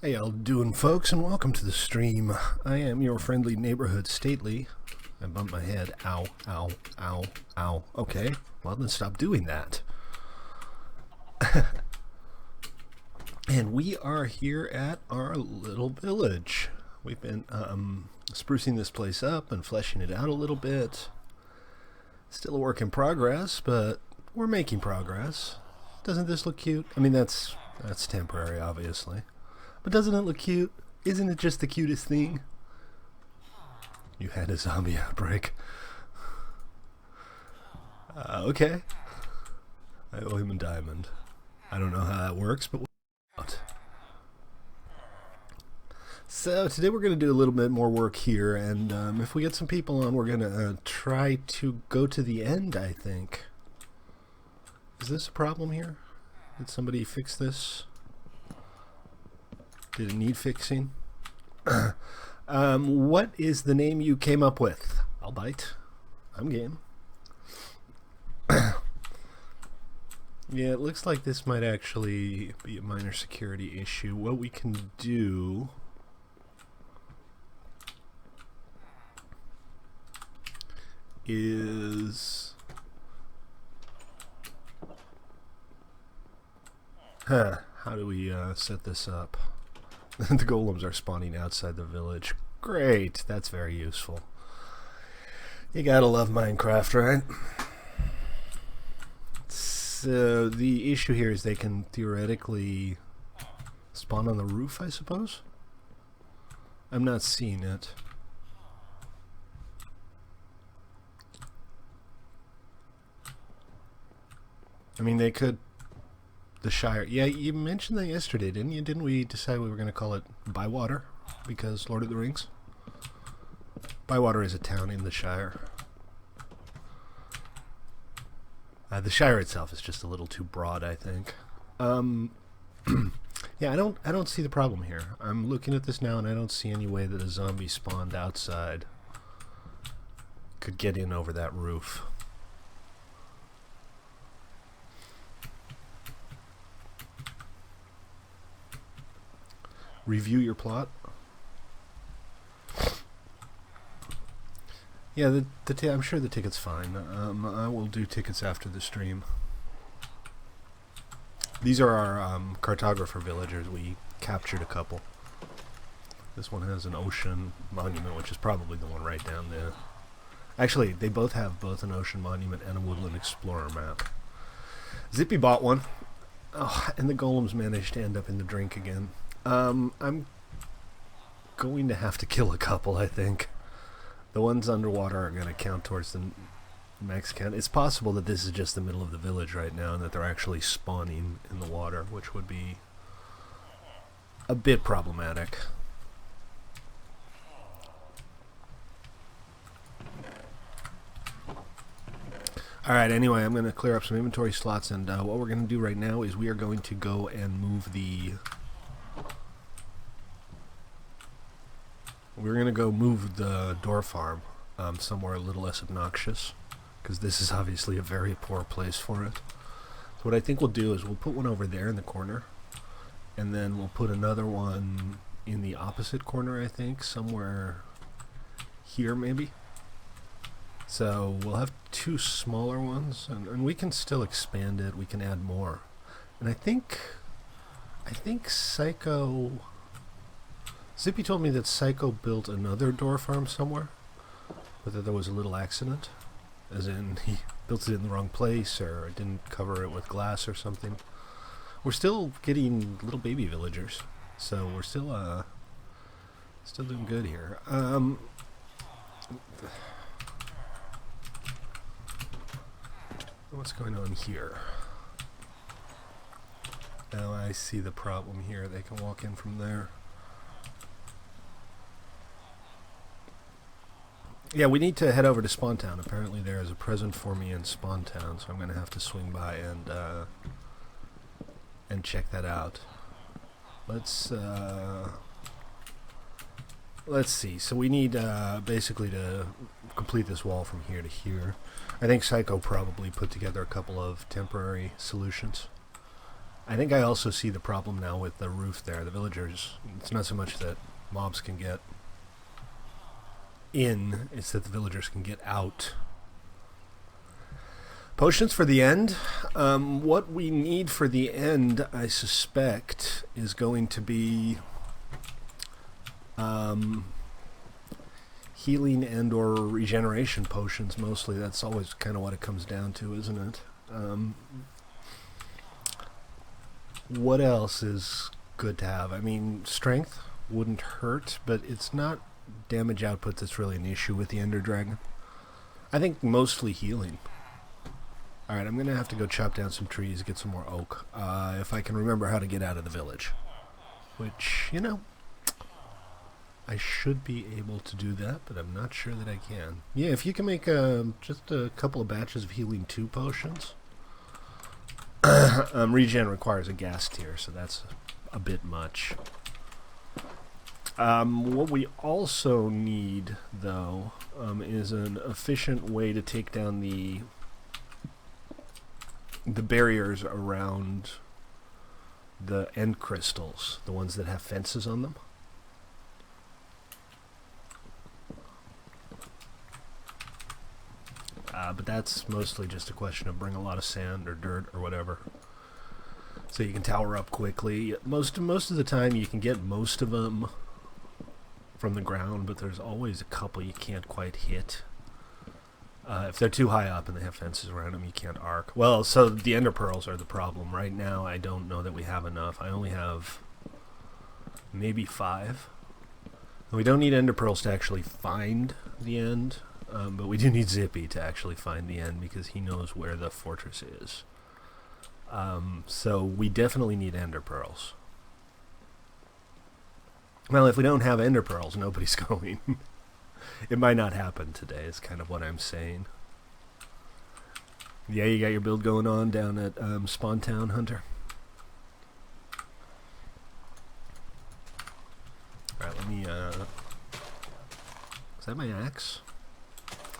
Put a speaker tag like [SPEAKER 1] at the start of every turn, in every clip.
[SPEAKER 1] Hey, y'all doing, folks, and welcome to the stream. I am your friendly neighborhood stately. I bumped my head. Ow, ow, ow, ow. Okay, well then stop doing that. And we are here at our little village. We've been sprucing this place up and fleshing it out a little bit. Still a work in progress, but we're making progress. Doesn't this look cute? I mean, that's temporary, obviously. But doesn't it look cute? Isn't it just the cutest thing? You had a zombie outbreak. Okay. I owe him a diamond. I don't know how that works, but we'll find out. So today we're going to do a little bit more work here, and if we get some people on, we're going to try to go to the end, I think. Is this a problem here? Did somebody fix this? Did it need fixing? What is the name you came up with? I'll bite. I'm game. Yeah, it looks like this might actually be a minor security issue. What we can do is... how do we set this up? The golems are spawning outside the village. Great, that's very useful. You gotta love Minecraft, right? So the issue here is they can theoretically spawn on the roof, I suppose? I'm not seeing it. I mean, they could... The Shire. Yeah, you mentioned that yesterday, didn't you? Didn't we decide we were going to call it Bywater? Because Lord of the Rings? Bywater is a town in the Shire. The Shire itself is just a little too broad, I think. Yeah, I don't see the problem here. I'm looking at this now and I don't see any way that a zombie spawned outside could get in over that roof. Review your plot. Yeah, I'm sure the ticket's fine. I will do tickets after the stream. These are our cartographer villagers. We captured a couple. This one has an ocean monument, which is probably the one right down there. Actually, they both have both an ocean monument and a woodland explorer map. Zippy bought one. Oh, and the golems managed to end up in the drink again. I'm going to have to kill a couple, I think. The ones underwater are going to count towards the max count. It's possible that this is just the middle of the village right now and that they're actually spawning in the water, which would be a bit problematic. Alright, anyway, I'm going to clear up some inventory slots, and what we're going to do right now is we are going to go and move the... We're going to go move the door farm somewhere a little less obnoxious, because this is obviously a very poor place for it. So what I think we'll do is we'll put one over there in the corner, and then we'll put another one in the opposite corner, I think, somewhere here maybe. So we'll have two smaller ones, and we can still expand it, we can add more. And I think Psycho... Zippy told me that Psycho built another door farm somewhere, but that there was a little accident, as in he built it in the wrong place or didn't cover it with glass or something. We're still getting little baby villagers, so we're still doing good here. What's going on here? Now I see the problem here. They can walk in from there. Yeah, we need to head over to Spawn Town. Apparently there is a present for me in Spawn Town, so I'm going to have to swing by and check that out. Let's see. So we need basically to complete this wall from here to here. I think Psycho probably put together a couple of temporary solutions. I think I also see the problem now with the roof there. The villagers, it's not so much that mobs can get in, it's that the villagers can get out. Potions for the end. What we need for the end, I suspect, is going to be healing and or regeneration potions mostly. That's always kind of what it comes down to, isn't it? What else is good to have? I mean, strength wouldn't hurt, but it's not damage output that's really an issue with the Ender Dragon. I think mostly healing. Alright, I'm going to have to go chop down some trees, get some more oak, if I can remember how to get out of the village. Which, you know, I should be able to do that, but I'm not sure that I can. Yeah, if you can make just a couple of batches of healing 2 potions. Regen requires a gas tier, so that's a bit much. What we also need, though, is an efficient way to take down the barriers around the end crystals, the ones that have fences on them. But that's mostly just a question of bring a lot of sand or dirt or whatever, so you can tower up quickly. Most of the time you can get most of them from the ground, but there's always a couple you can't quite hit. If they're too high up and they have fences around them, you can't arc. Well, so the ender pearls are the problem. Right now I don't know that we have enough. I only have maybe 5. And we don't need ender pearls to actually find the end. But we do need Zippy to actually find the end because he knows where the fortress is. So we definitely need ender pearls. Well, if we don't have ender pearls, nobody's going. It might not happen today, is kind of what I'm saying. Yeah, you got your build going on down at Spawn Town, Hunter? Alright, let me... is that my axe?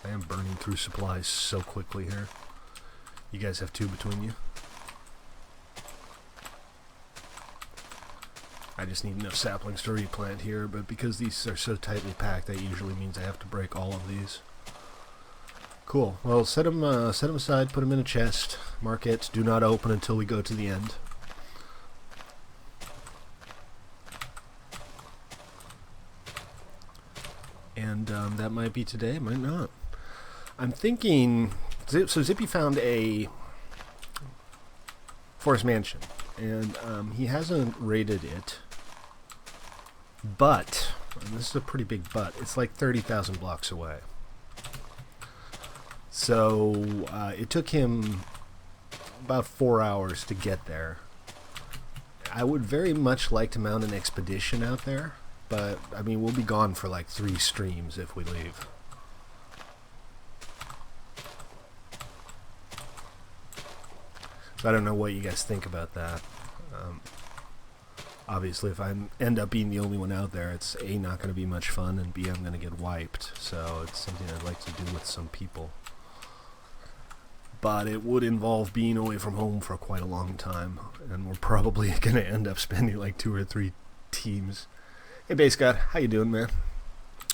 [SPEAKER 1] I am burning through supplies so quickly here. You guys have 2 between you? I just need enough saplings to replant here, but because these are so tightly packed, that usually means I have to break all of these. Cool. Well, set them aside, put them in a chest, mark it, do not open until we go to the end. And that might be today, might not. I'm thinking, so Zippy found a forest mansion, and he hasn't raided it, but, and this is a pretty big but, it's like 30,000 blocks away. So it took him about 4 hours to get there. I would very much like to mount an expedition out there, but, I mean, we'll be gone for like 3 streams if we leave. So I don't know what you guys think about that. Obviously, if I end up being the only one out there, it's A, not going to be much fun, and B, I'm going to get wiped. So it's something I'd like to do with some people. But it would involve being away from home for quite a long time, and we're probably going to end up spending like 2 or 3 teams. Hey, Base God, how you doing, man?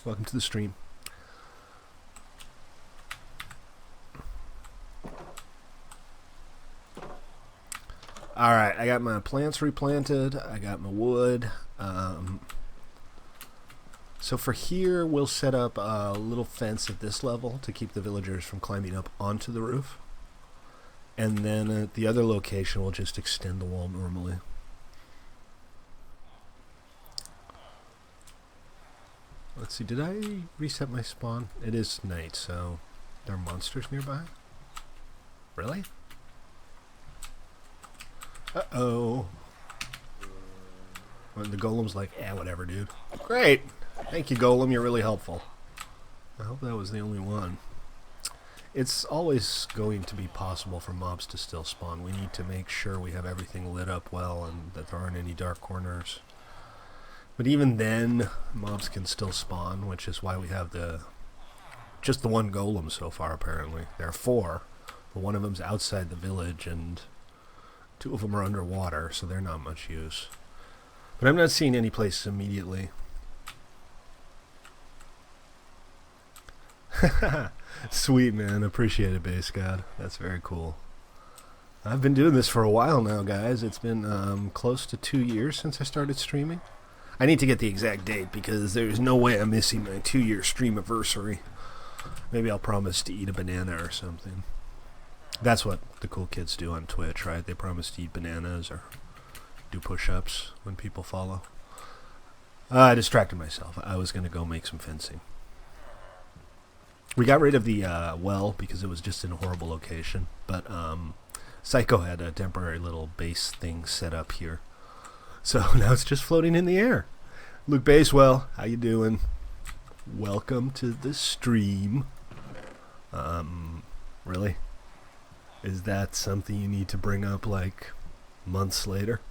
[SPEAKER 1] Welcome to the stream. Alright, I got my plants replanted, I got my wood. So for here, we'll set up a little fence at this level to keep the villagers from climbing up onto the roof. And then at the other location, we'll just extend the wall normally. Let's see, did I reset my spawn? It is night, so there are monsters nearby? Really? Uh-oh. Well, the golem's like, whatever, dude. Great! Thank you, golem, you're really helpful. I hope that was the only one. It's always going to be possible for mobs to still spawn. We need to make sure we have everything lit up well and that there aren't any dark corners. But even then, mobs can still spawn, which is why we have just the one golem so far, apparently. There are 4, but one of them's outside the village, and 2 of them are underwater, so they're not much use. But I'm not seeing any places immediately. Sweet, man. Appreciate it, Base God. That's very cool. I've been doing this for a while now, guys. It's been close to 2 years since I started streaming. I need to get the exact date because there's no way I'm missing my 2-year stream anniversary. Maybe I'll promise to eat a banana or something. That's what the cool kids do on Twitch, right? They promise to eat bananas or do push-ups when people follow. I distracted myself. I was going to go make some fencing. We got rid of the well because it was just in a horrible location. But Psycho had a temporary little base thing set up here. So now it's just floating in the air. Luke Basewell, how you doing? Welcome to the stream. Really? Is that something you need to bring up like months later?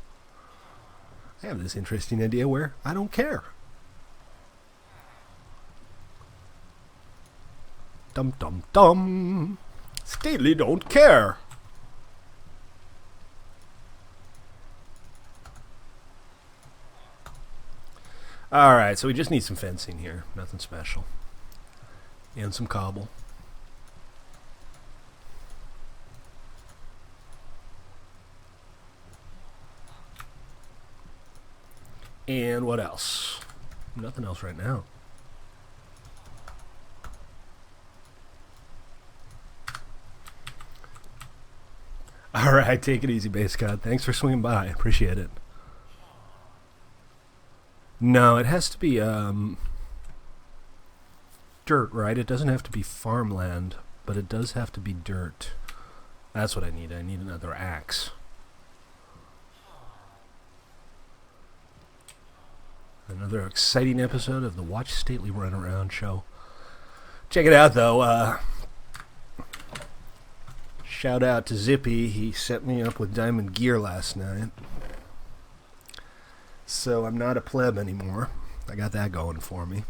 [SPEAKER 1] I have this interesting idea where I don't care. Dum dum dum. Stately don't care. Alright, so we just need some fencing here. Nothing special. And some cobble. And what else? Nothing else right now. Alright, take it easy, Base God. Thanks for swinging by. Appreciate it. No, it has to be dirt, right? It doesn't have to be farmland, but it does have to be dirt. That's what I need. I need another axe. Another exciting episode of the Watch Stately Run Around show. Check it out, though. Shout out to Zippy. He set me up with diamond gear last night. So I'm not a pleb anymore. I got that going for me.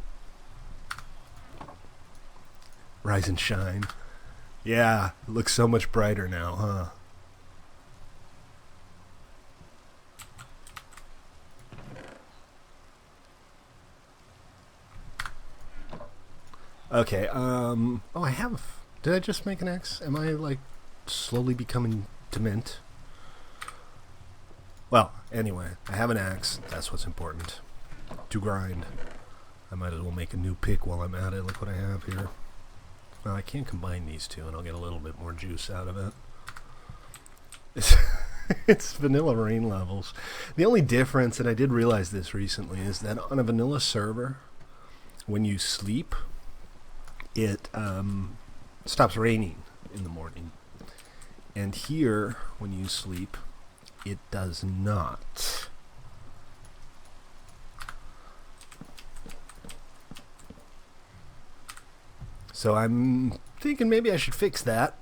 [SPEAKER 1] Rise and shine. Yeah, it looks so much brighter now, huh? Okay, oh, I have... Did I just make an X? Am I, like, slowly becoming dement? Well, anyway, I have an axe. That's what's important. To grind. I might as well make a new pick while I'm at it. Look what I have here. Well, I can combine these two, and I'll get a little bit more juice out of it. It's vanilla rain levels. The only difference, and I did realize this recently, is that on a vanilla server, when you sleep, it stops raining in the morning. And here, when you sleep, it does not. So I'm thinking maybe I should fix that.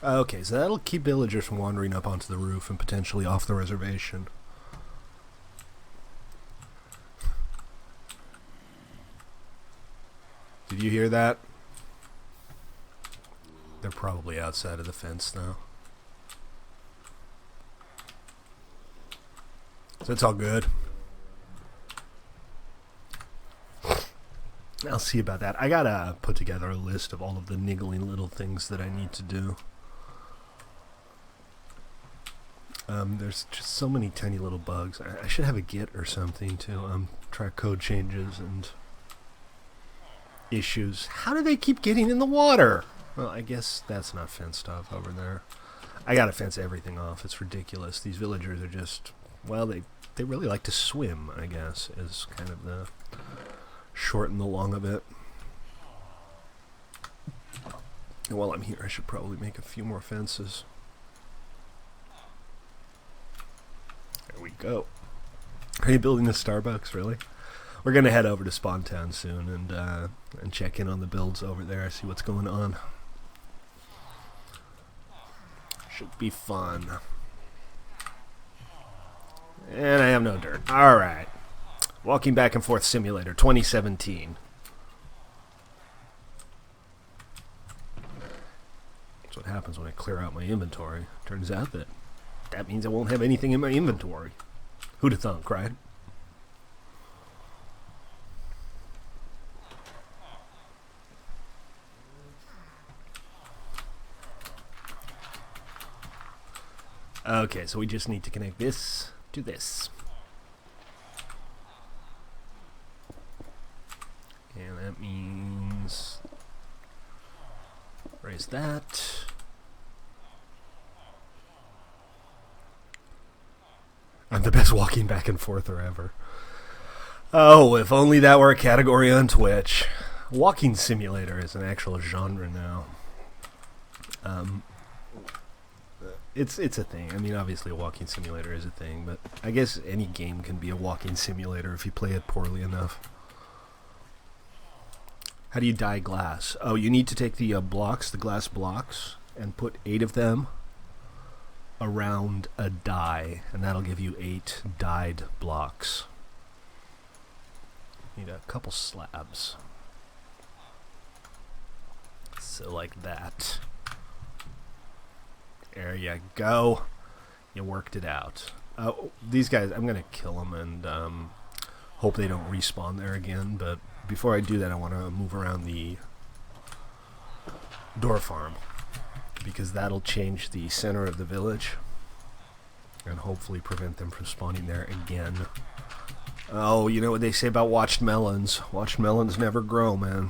[SPEAKER 1] Okay, so that'll keep villagers from wandering up onto the roof and potentially off the reservation. Did you hear that? They're probably outside of the fence now. So it's all good. I'll see about that. I gotta put together a list of all of the niggling little things that I need to do. There's just so many tiny little bugs. I should have a Git or something to track code changes and issues. How do they keep getting in the water? Well, I guess that's not fenced off over there. I gotta fence everything off. It's ridiculous. These villagers are just, well, they really like to swim, I guess, is kind of the short and the long of it. And while I'm here, I should probably make a few more fences. There we go. Are you building a Starbucks, really? We're gonna head over to Spawn Town soon and check in on the builds over there, see what's going on. Should be fun. And I have no dirt. Alright. Walking Back and Forth Simulator 2017. That's what happens when I clear out my inventory. Turns out that means I won't have anything in my inventory. Who'd have thunk, right? Okay, so we just need to connect this to this. And that means raise that. I'm the best walking back and forth ever. Oh, if only that were a category on Twitch. Walking simulator is an actual genre now. It's a thing. I mean, obviously a walking simulator is a thing, but I guess any game can be a walking simulator if you play it poorly enough. How do you dye glass? Oh, you need to take the blocks, the glass blocks, and put 8 of them around a die, and that'll give you 8 dyed blocks. Need a couple slabs. So like that. There you go. You worked it out. These guys, I'm going to kill them and hope they don't respawn there again, but before I do that, I want to move around the door farm, because that'll change the center of the village and hopefully prevent them from spawning there again. Oh, you know what they say about watched melons? Watched melons never grow, man.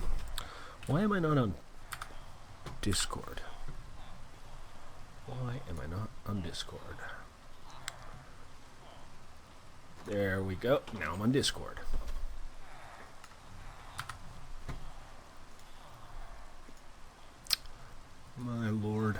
[SPEAKER 1] Why am I not on Discord? Why am I not on Discord? There we go. Now I'm on Discord. My lord.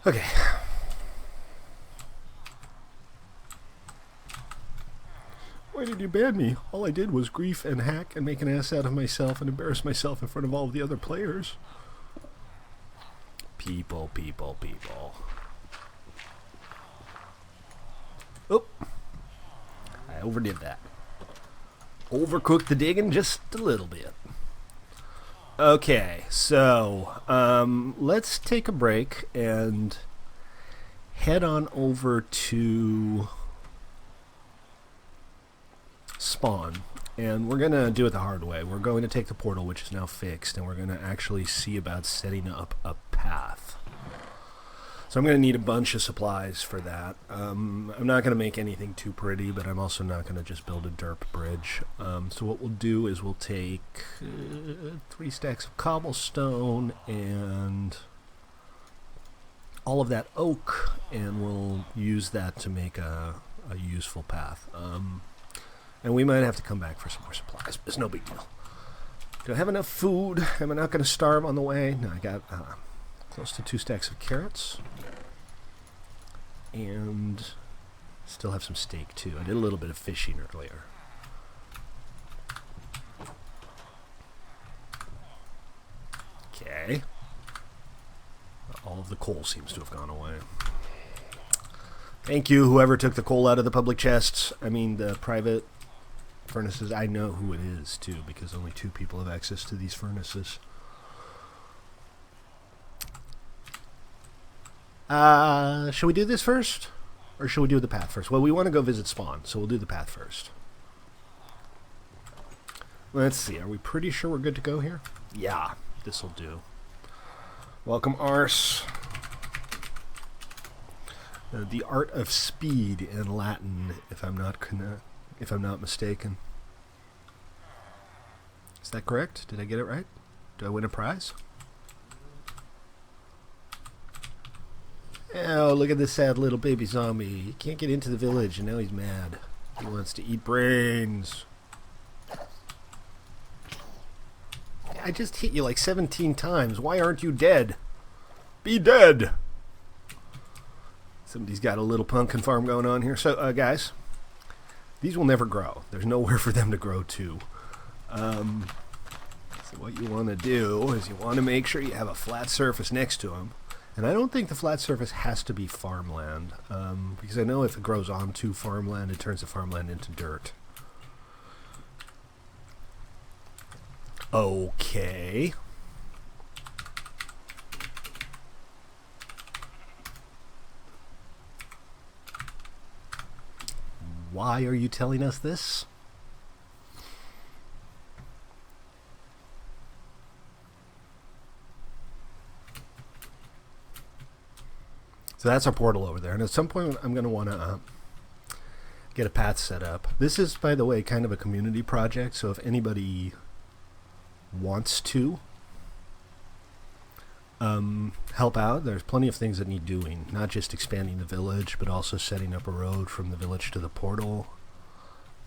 [SPEAKER 1] Okay. Why did you ban me? All I did was grief and hack and make an ass out of myself and embarrass myself in front of all of the other players. People. Oop. I overdid that. Overcooked the digging just a little bit. Okay, so let's take a break and head on over to spawn, and we're gonna do it the hard way. We're going to take the portal, which is now fixed, and we're gonna actually see about setting up a path. So I'm gonna need a bunch of supplies for that. I'm not gonna make anything too pretty, but I'm also not gonna just build a derp bridge. So what we'll do is we'll take 3 stacks of cobblestone and all of that oak, and we'll use that to make a useful path. And we might have to come back for some more supplies, but it's no big deal. Do I have enough food? Am I not going to starve on the way? No, I got close to 2 stacks of carrots. And still have some steak, too. I did a little bit of fishing earlier. Okay. All of the coal seems to have gone away. Thank you, whoever took the coal out of the public chests. I mean, the private furnaces. I know who it is, too, because only 2 people have access to these furnaces. Should we do this first? Or should we do the path first? Well, we want to go visit spawn, so we'll do the path first. Let's see. Are we pretty sure we're good to go here? Yeah, this'll do. Welcome, Ars. The art of speed in Latin, if I'm not mistaken. Is that correct? Did I get it right? Do I win a prize? Oh, look at this sad little baby zombie. He can't get into the village, and now he's mad. He wants to eat brains. I just hit you like 17 times. Why aren't you dead? Be dead! Somebody's got a little pumpkin farm going on here. So, guys, these will never grow. There's nowhere for them to grow to. So what you want to do is you want to make sure you have a flat surface next to them. And I don't think the flat surface has to be farmland, because I know if it grows onto farmland, it turns the farmland into dirt. Okay. Why are you telling us this? So that's our portal over there. And at some point, I'm going to want to get a path set up. This is, by the way, kind of a community project. So if anybody wants to help out, there's plenty of things that need doing. Not just expanding the village, but also setting up a road from the village to the portal.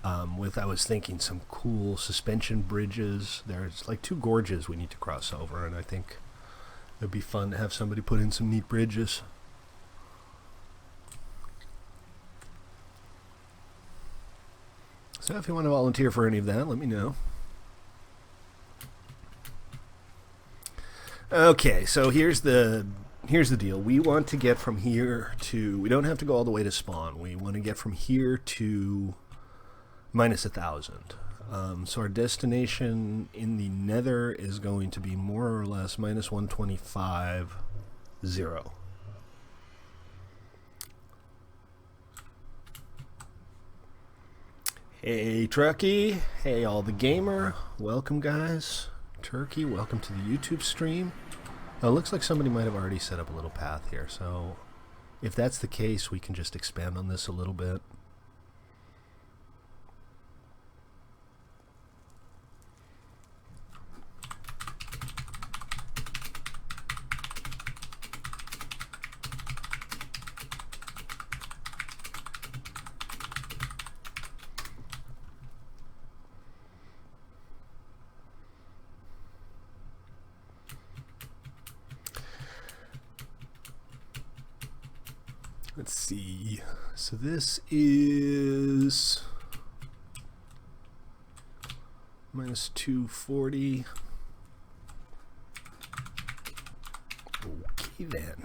[SPEAKER 1] I was thinking some cool suspension bridges. There's like 2 gorges we need to cross over, and I think it'd be fun to have somebody put in some neat bridges. So if you want to volunteer for any of that, let me know. Okay, so here's the deal. We want to get from here to... We don't have to go all the way to spawn. We want to get from here to minus 1,000. So our destination in the nether is going to be more or less minus 125, 0. Hey Truckee, hey all the gamer, welcome guys. Turkey, welcome to the YouTube stream. It looks like somebody might have already set up a little path here, so if that's the case, we can just expand on this a little bit. Let's see. So this is minus 240. Okay then.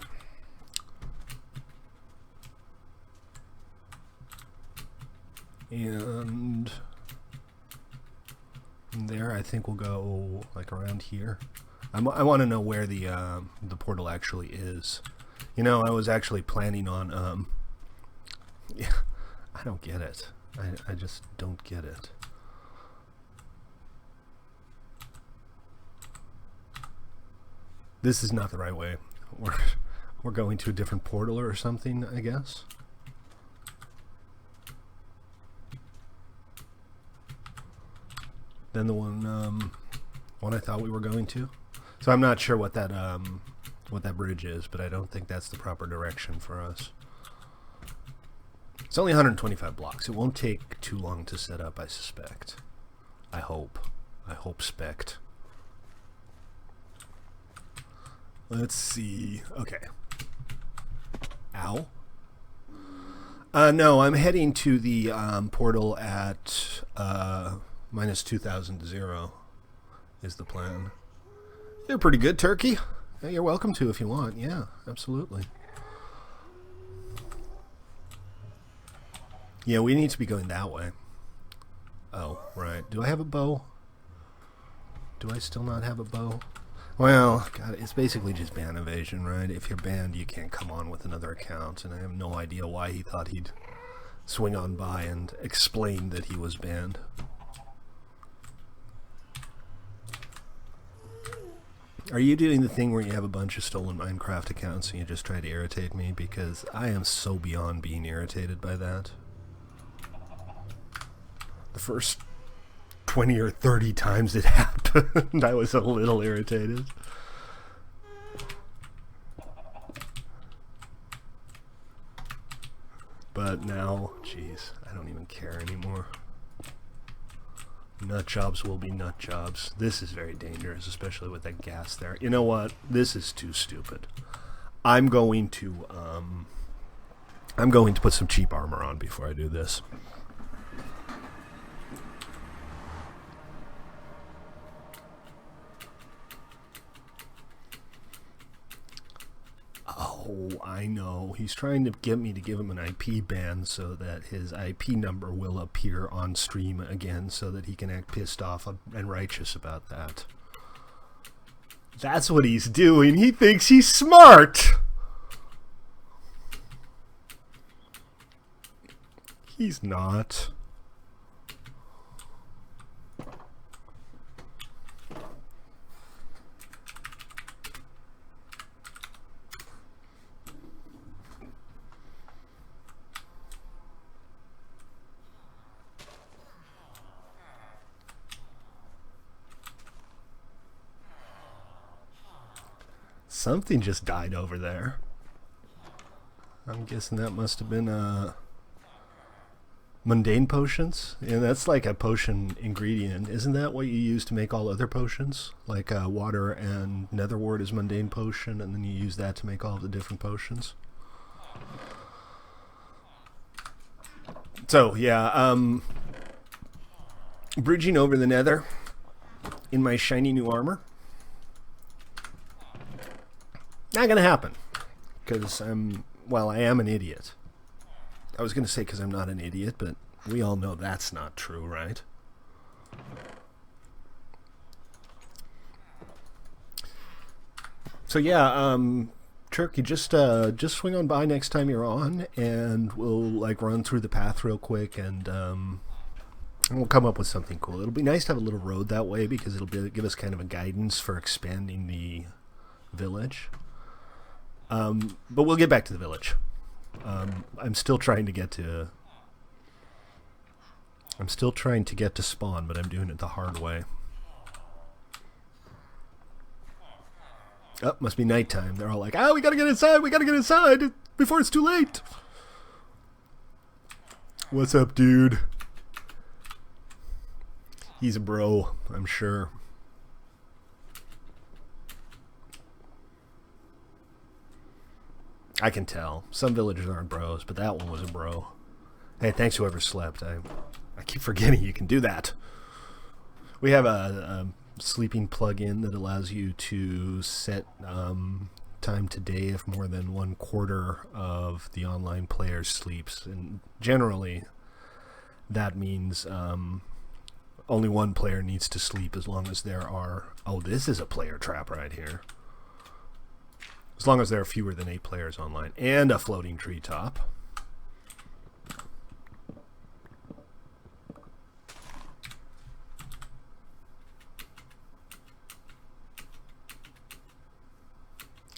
[SPEAKER 1] And from there, I think we'll go like around here. I want to know where the portal actually is. You know, I was actually planning on, yeah, I don't get it. I just don't get it. This is not the right way. We're going to a different portal or something, I guess. Than the one I thought we were going to. So I'm not sure what that bridge is, but I don't think that's the proper direction for us. It's only 125 blocks. It won't take too long to set up, I suspect. I hope. Spect. Let's see. Okay. Ow. No, I'm heading to the portal at minus 2,000 0 is the plan. You're pretty good, Turkey. You're welcome to if you want. Yeah, absolutely. Yeah, we need to be going that way. Oh, right. Do I have a bow? Do I still not have a bow? Well, God, it's basically just ban evasion, right? If you're banned, you can't come on with another account, and I have no idea why he thought he'd swing on by and explain that he was banned. Are you doing the thing where you have a bunch of stolen Minecraft accounts and you just try to irritate me? Because I am so beyond being irritated by that. The first 20 or 30 times it happened, I was a little irritated. But now, geez, I don't even care anymore. Nut jobs will be nut jobs. This is very dangerous, especially with that gas there. You know what? This is too stupid. I'm going to put some cheap armor on before I do this. I know. He's trying to get me to give him an IP ban so that his IP number will appear on stream again so that he can act pissed off and righteous about that. That's what he's doing. He thinks he's smart. He's not. Something just died over there. I'm guessing that must have been mundane potions. Yeah, that's like a potion ingredient. Isn't that what you use to make all other potions? Like water and netherwort is mundane potion, and then you use that to make all the different potions. So, yeah, bridging over the nether in my shiny new armor. Not gonna happen, because I am an idiot. I was gonna say because I'm not an idiot, but we all know that's not true, right? So yeah, Turkey, just swing on by next time you're on, and we'll like run through the path real quick, and we'll come up with something cool. It'll be nice to have a little road that way because it'll give us kind of a guidance for expanding the village. But we'll get back to the village. I'm still trying to get to spawn, but I'm doing it the hard way. Oh, must be nighttime. They're all like, we gotta get inside, before it's too late. What's up, dude? He's a bro, I'm sure. I can tell. Some villagers aren't bros, but that one was a bro. Hey, thanks whoever slept. I keep forgetting you can do that. We have a sleeping plugin that allows you to set time to day if more than 1/4 of the online player sleeps. And generally, that means only one player needs to sleep as long as there are... Oh, this is a player trap right here. As long as there are fewer than 8 players online. And a floating treetop.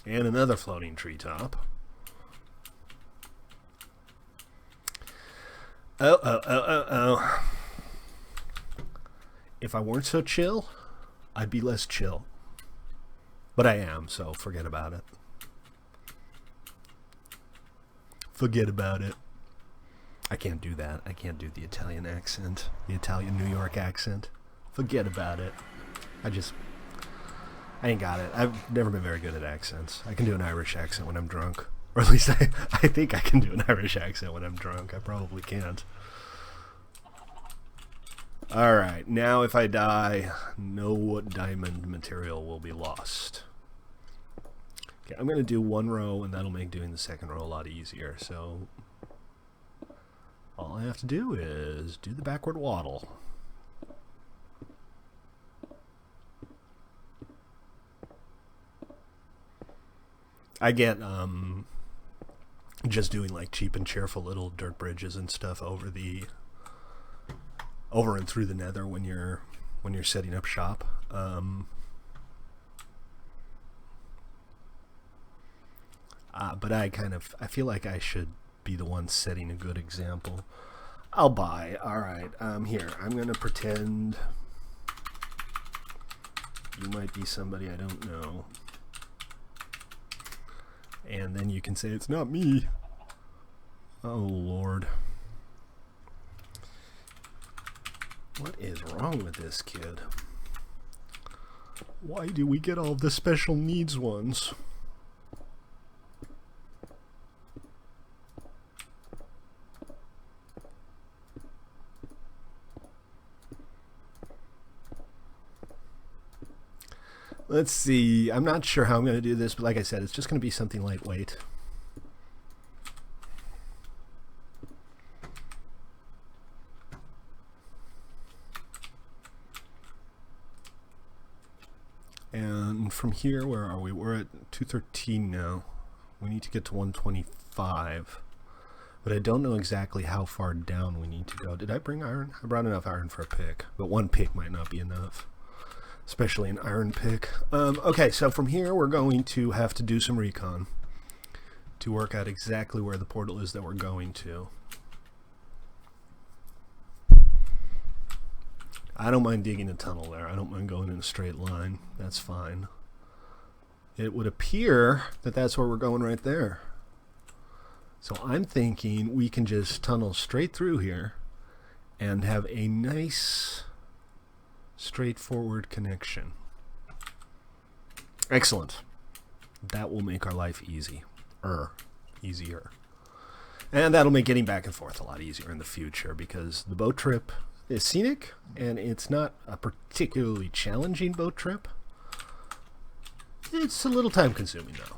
[SPEAKER 1] And another floating treetop. Oh. If I weren't so chill, I'd be less chill. But I am, so forget about it. Forget about it. I can't do that. I can't do the Italian accent. The Italian New York accent. Forget about it. I ain't got it. I've never been very good at accents. I can do an Irish accent when I'm drunk. Or at least I think I can do an Irish accent when I'm drunk. I probably can't. Alright, now if I die, no diamond material will be lost. Okay, I'm going to do one row, and that'll make doing the second row a lot easier. So all I have to do is do the backward waddle. I get just doing like cheap and cheerful little dirt bridges and stuff over and through the nether when you're setting up shop. But I feel like I should be the one setting a good example. I'll buy. Alright, here. I'm going to pretend you might be somebody I don't know. And then you can say, it's not me. Oh, Lord. What is wrong with this kid? Why do we get all the special needs ones? Let's see. I'm not sure how I'm going to do this, but like I said, it's just going to be something lightweight. from here, where are we? We're at 213 now. We need to get to 125. But I don't know exactly how far down we need to go. Did I bring iron? I brought enough iron for a pick. But one pick might not be enough. Especially an iron pick. Okay, so from here we're going to have to do some recon. To work out exactly where the portal is that we're going to. I don't mind digging a tunnel there. I don't mind going in a straight line. That's fine. It would appear that that's where we're going right there. So I'm thinking we can just tunnel straight through here and have a nice straightforward connection. Excellent. That will make our life easier. And that'll make getting back and forth a lot easier in the future, because the boat trip is scenic and it's not a particularly challenging boat trip. It's a little time consuming though.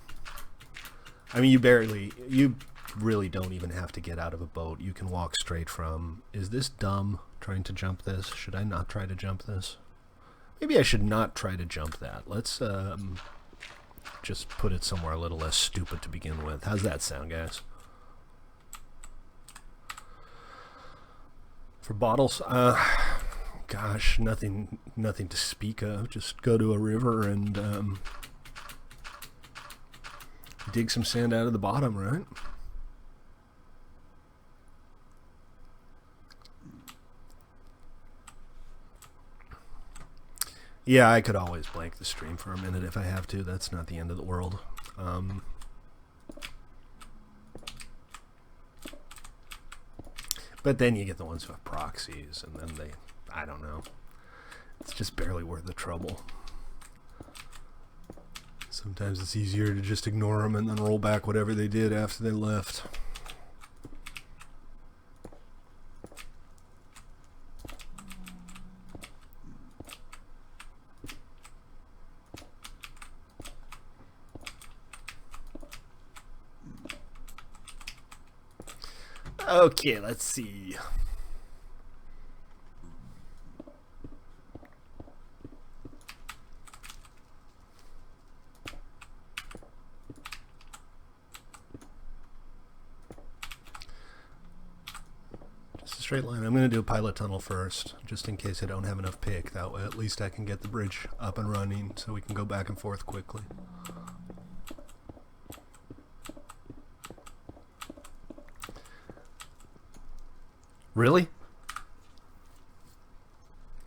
[SPEAKER 1] I mean, you really don't even have to get out of a boat. You can walk straight from, is this dumb trying to jump this? Should I not try to jump this? Maybe I should not try to jump that. Let's just put it somewhere a little less stupid to begin with. How's that sound, guys? For bottles, gosh, nothing to speak of. Just go to a river and dig some sand out of the bottom, right? Yeah, I could always blank the stream for a minute if I have to. That's not the end of the world. But then you get the ones who have proxies, and then they, I don't know. It's just barely worth the trouble. Sometimes it's easier to just ignore them and then roll back whatever they did after they left. Okay, let's see. Just a straight line. I'm going to do a pilot tunnel first, just in case I don't have enough pick. That way at least I can get the bridge up and running so we can go back and forth quickly. Really?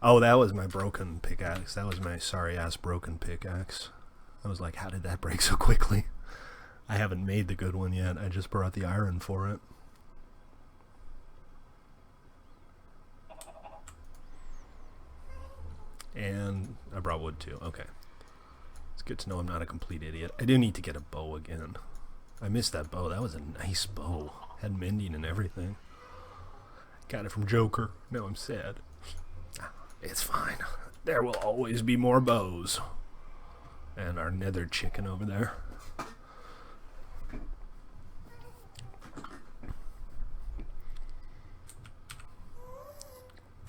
[SPEAKER 1] Oh, that was my broken pickaxe. That was my sorry-ass broken pickaxe. I was like, how did that break so quickly? I haven't made the good one yet. I just brought the iron for it. And I brought wood too. Okay. It's good to know I'm not a complete idiot. I do need to get a bow again. I missed that bow. That was a nice bow. Had mending and everything. Got it from Joker. Now I'm sad. It's fine. There will always be more bows. And our nether chicken over there.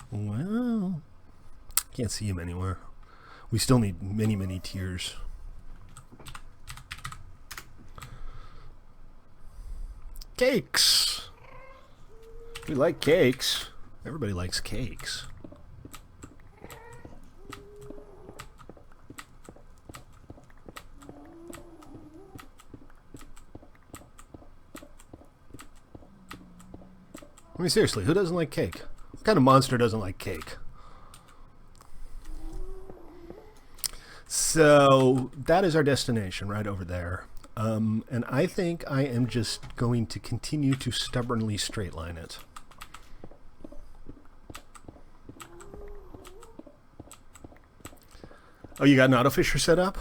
[SPEAKER 1] Well, can't see him anywhere. We still need many, many tiers. Cakes! We like cakes. Everybody likes cakes. I mean, seriously, who doesn't like cake? What kind of monster doesn't like cake? So, that is our destination, right over there. And I think I am just going to continue to stubbornly straight line it. Oh, you got an auto fisher set up?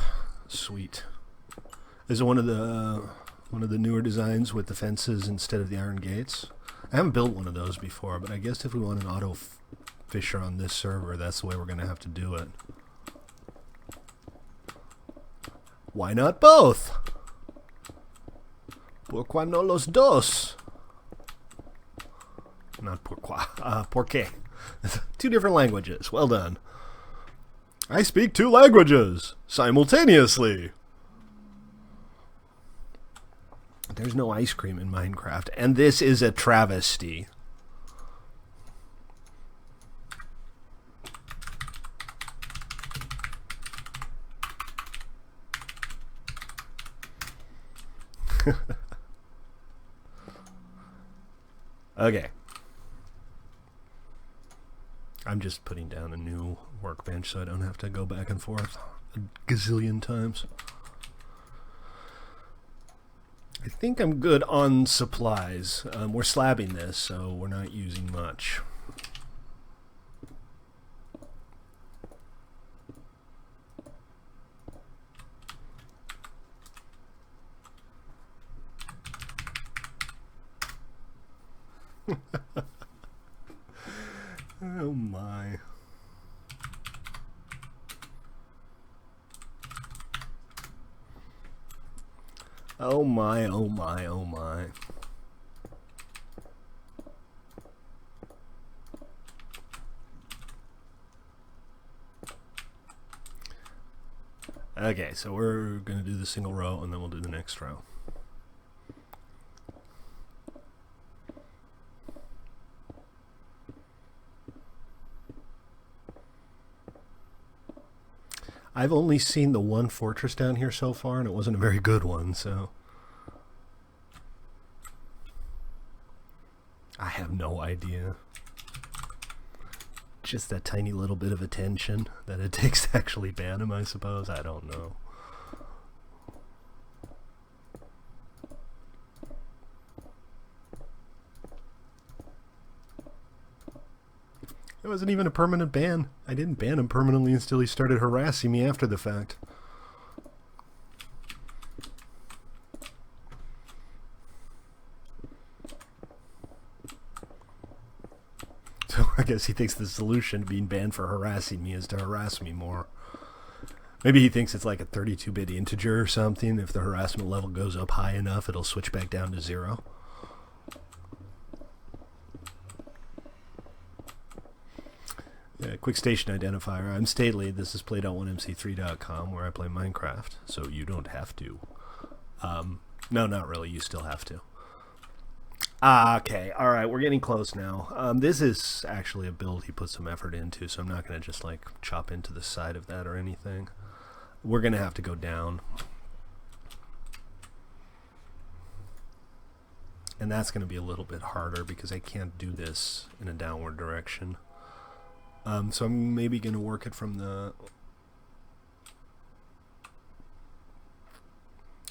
[SPEAKER 1] Sweet. Is it one of the newer designs with the fences instead of the iron gates? I haven't built one of those before, but I guess if we want an auto fisher on this server, that's the way we're going to have to do it. Why not both? Pourquoi no los dos? Not pourquoi. Porque. Two different languages. Well done. I speak 2 languages simultaneously. There's no ice cream in Minecraft, and this is a travesty. Okay. I'm just putting down a new workbench so I don't have to go back and forth a gazillion times. I think I'm good on supplies. We're slabbing this, so we're not using much. Oh my. Oh my, oh my, oh my. Okay, so we're going to do the single row and then we'll do the next row. I've only seen the one fortress down here so far, and it wasn't a very good one, so I have no idea. Just that tiny little bit of attention that it takes to actually ban him, I suppose. I don't know. It wasn't even a permanent ban. I didn't ban him permanently until he started harassing me after the fact. So I guess he thinks the solution to being banned for harassing me is to harass me more. Maybe he thinks it's like a 32-bit integer or something. If the harassment level goes up high enough, it'll switch back down to 0. Quick station identifier. I'm Stately. This is play.1mc3.com where I play Minecraft, so you don't have to. No, not really. You still have to. Okay. All right. We're getting close now. This is actually a build he put some effort into, so I'm not going to just like chop into the side of that or anything. We're going to have to go down. And that's going to be a little bit harder because I can't do this in a downward direction. So I'm maybe going to work it from the...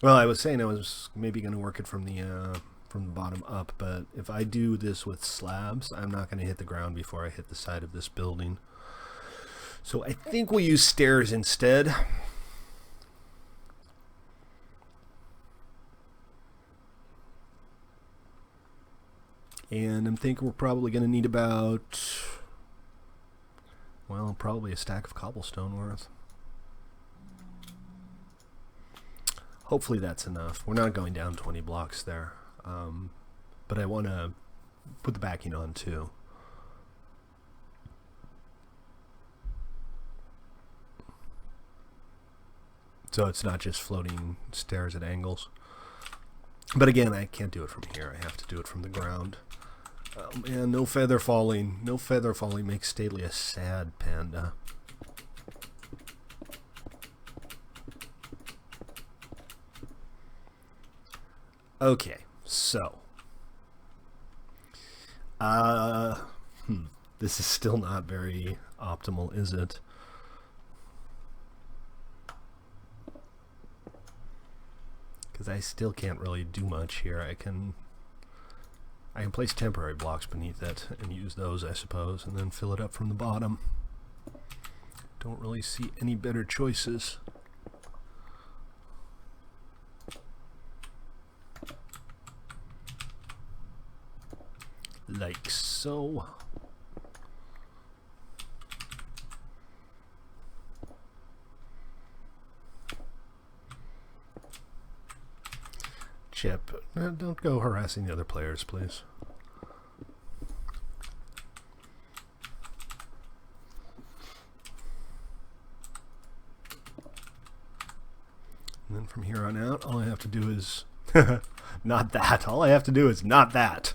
[SPEAKER 1] Well, I was saying I was maybe going to work it from the bottom up, but if I do this with slabs, I'm not going to hit the ground before I hit the side of this building. So I think we'll use stairs instead. And I'm thinking we're probably going to need about... well, probably a stack of cobblestone worth. Hopefully that's enough. We're not going down 20 blocks there. But I want to put the backing on too. So it's not just floating stairs at angles. But again, I can't do it from here. I have to do it from the ground. Oh man, no feather falling. No feather falling makes Stately a sad panda. Okay, so. This is still not very optimal, is it? Because I still can't really do much here. I can place temporary blocks beneath it and use those, I suppose, and then fill it up from the bottom. Don't really see any better choices. Like so. Chip, don't go harassing the other players, please. then from here on out, all I have to do is... not that. All I have to do is not that.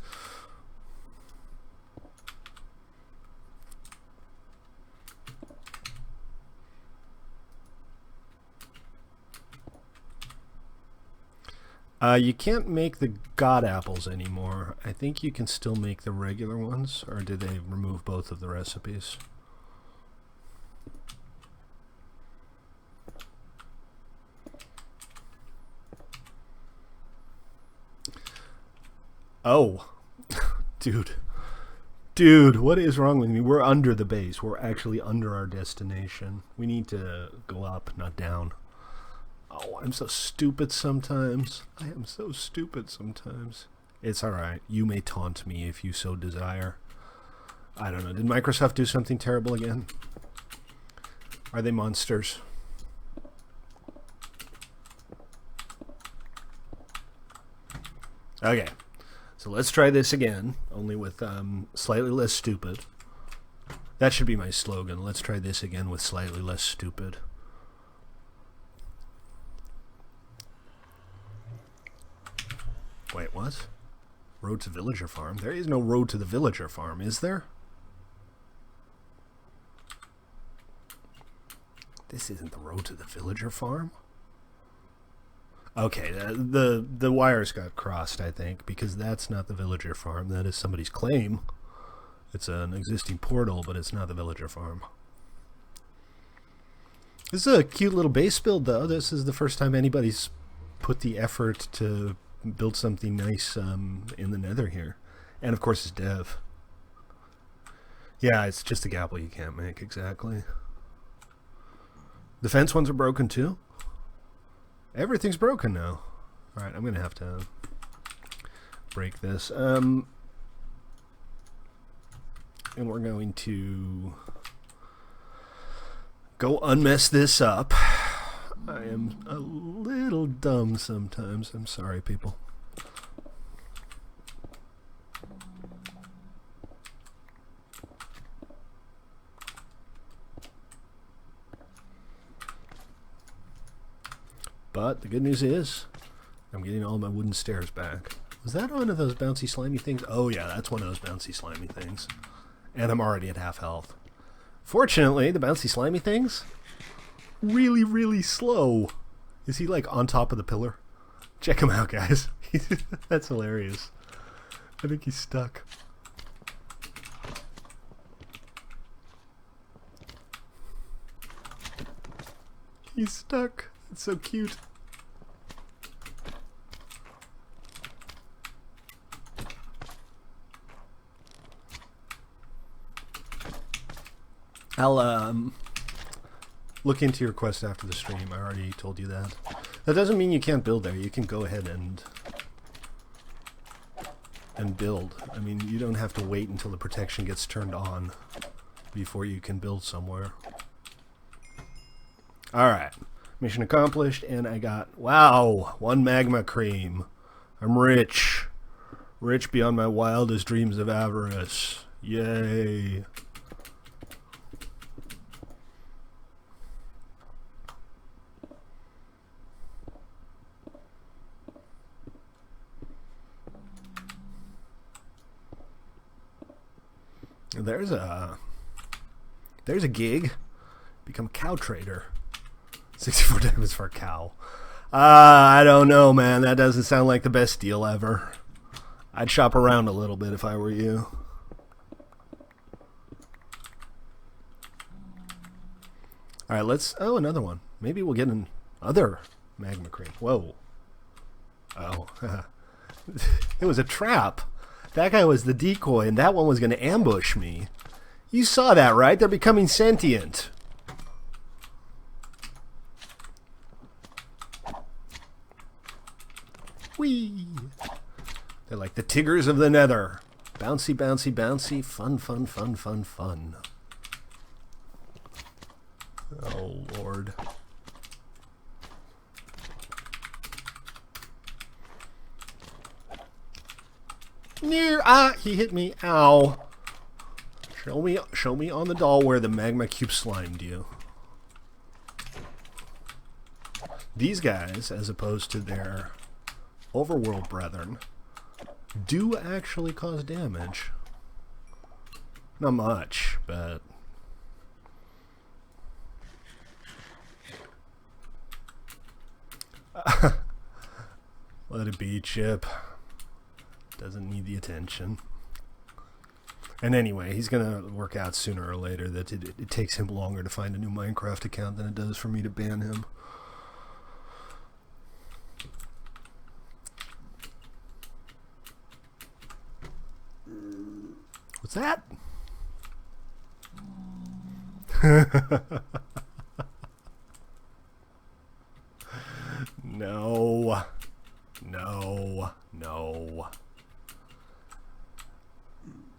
[SPEAKER 1] You can't make the god apples anymore. I think you can still make the regular ones, or did they remove both of the recipes? Oh, dude, what is wrong with me? We're under the base. We're actually under our destination. We need to go up, not down. Oh, I'm so stupid sometimes. I am so stupid sometimes. It's alright. You may taunt me if you so desire. I don't know. Did Microsoft do something terrible again? Are they monsters? Okay. So let's try this again, only with slightly less stupid. That should be my slogan. Let's try this again with slightly less stupid. Wait, what? Road to Villager Farm? There is no road to the Villager Farm, is there? This isn't the road to the Villager Farm? Okay, the wires got crossed, I think, because that's not the Villager Farm. That is somebody's claim. It's an existing portal, but it's not the Villager Farm. This is a cute little base build, though. This is the first time anybody's put the effort to build something nice in the nether here. And of course it's dev. Yeah, it's just a gapple you can't make, exactly. The fence ones are broken too? Everything's broken now. Alright, I'm gonna have to break this. And we're going to go unmess this up. I am a little dumb sometimes. I'm sorry, people. But the good news is, I'm getting all my wooden stairs back. Was that one of those bouncy slimy things? Oh yeah, that's one of those bouncy slimy things. And I'm already at half health. Fortunately, the bouncy slimy things, really, really slow. Is he like on top of the pillar? Check him out, guys. That's hilarious. I think he's stuck. He's stuck. It's so cute. I'll look into your quest after the stream. I already told you that. That doesn't mean you can't build there. You can go ahead and build. I mean, you don't have to wait until the protection gets turned on before you can build somewhere. Alright. Mission accomplished, and I got, wow, 1 magma cream. I'm rich. Rich beyond my wildest dreams of avarice. Yay. There's a gig. Become a cow trader. 64 diamonds for a cow. I don't know, man. That doesn't sound like the best deal ever. I'd shop around a little bit if I were you. Alright, let's... Oh, another one. Maybe we'll get another magma cream. Whoa. Oh. It was a trap. That guy was the decoy, and that one was going to ambush me. You saw that, right? They're becoming sentient. Whee! They're like the Tiggers of the Nether. Bouncy, bouncy, bouncy. Fun, fun, fun, fun, fun. Oh, Lord. Near, he hit me. Ow. Show me on the doll where the magma cube slimed you. These guys, as opposed to their overworld brethren, do actually cause damage. Not much, but... Let it be, Chip. Doesn't need the attention. And anyway, he's gonna work out sooner or later that it takes him longer to find a new Minecraft account than it does for me to ban him. What's that? No. No. No.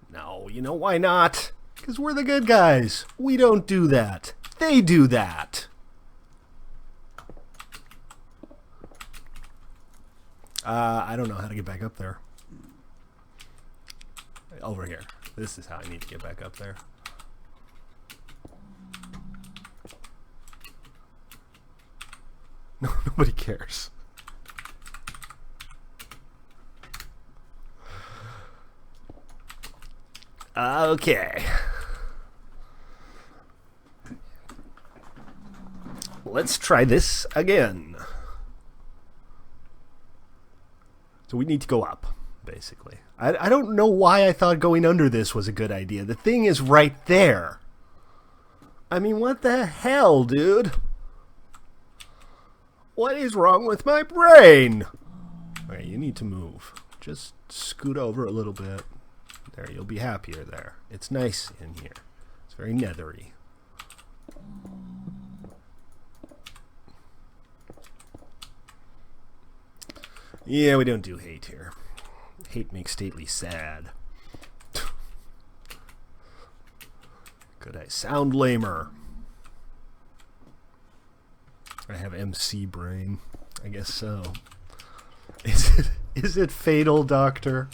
[SPEAKER 1] No, you know why not? Because we're the good guys. We don't do that. They do that. I don't know how to get back up there. Over here. This is how I need to get back up there. No, nobody cares. Okay. Let's try this again. So we need to go up, basically. I don't know why I thought going under this was a good idea. The thing is right there. I mean, what the hell, dude? What is wrong with my brain? Okay, you need to move. Just scoot over a little bit. There, you'll be happier there. It's nice in here. It's very nethery. Yeah, we don't do hate here. Hate makes stately sad. Could I sound lamer? I have MC brain. I guess so. Is it fatal, Doctor?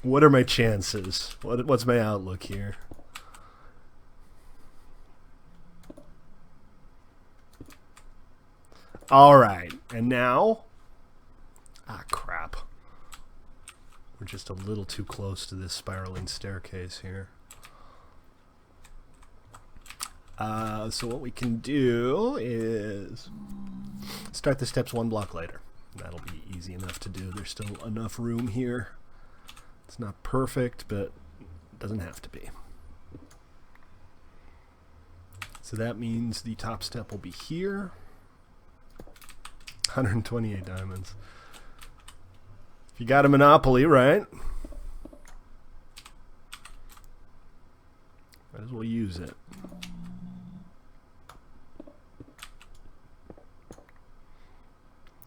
[SPEAKER 1] What are my chances? What's my outlook here? Alright, and now... Ah, crap. We're just a little too close to this spiraling staircase here. So what we can do is start the steps one block later. That'll be easy enough to do. There's still enough room here. It's not perfect, but it doesn't have to be. So that means the top step will be here. 128 diamonds. If you got a monopoly, right? Might as well use it.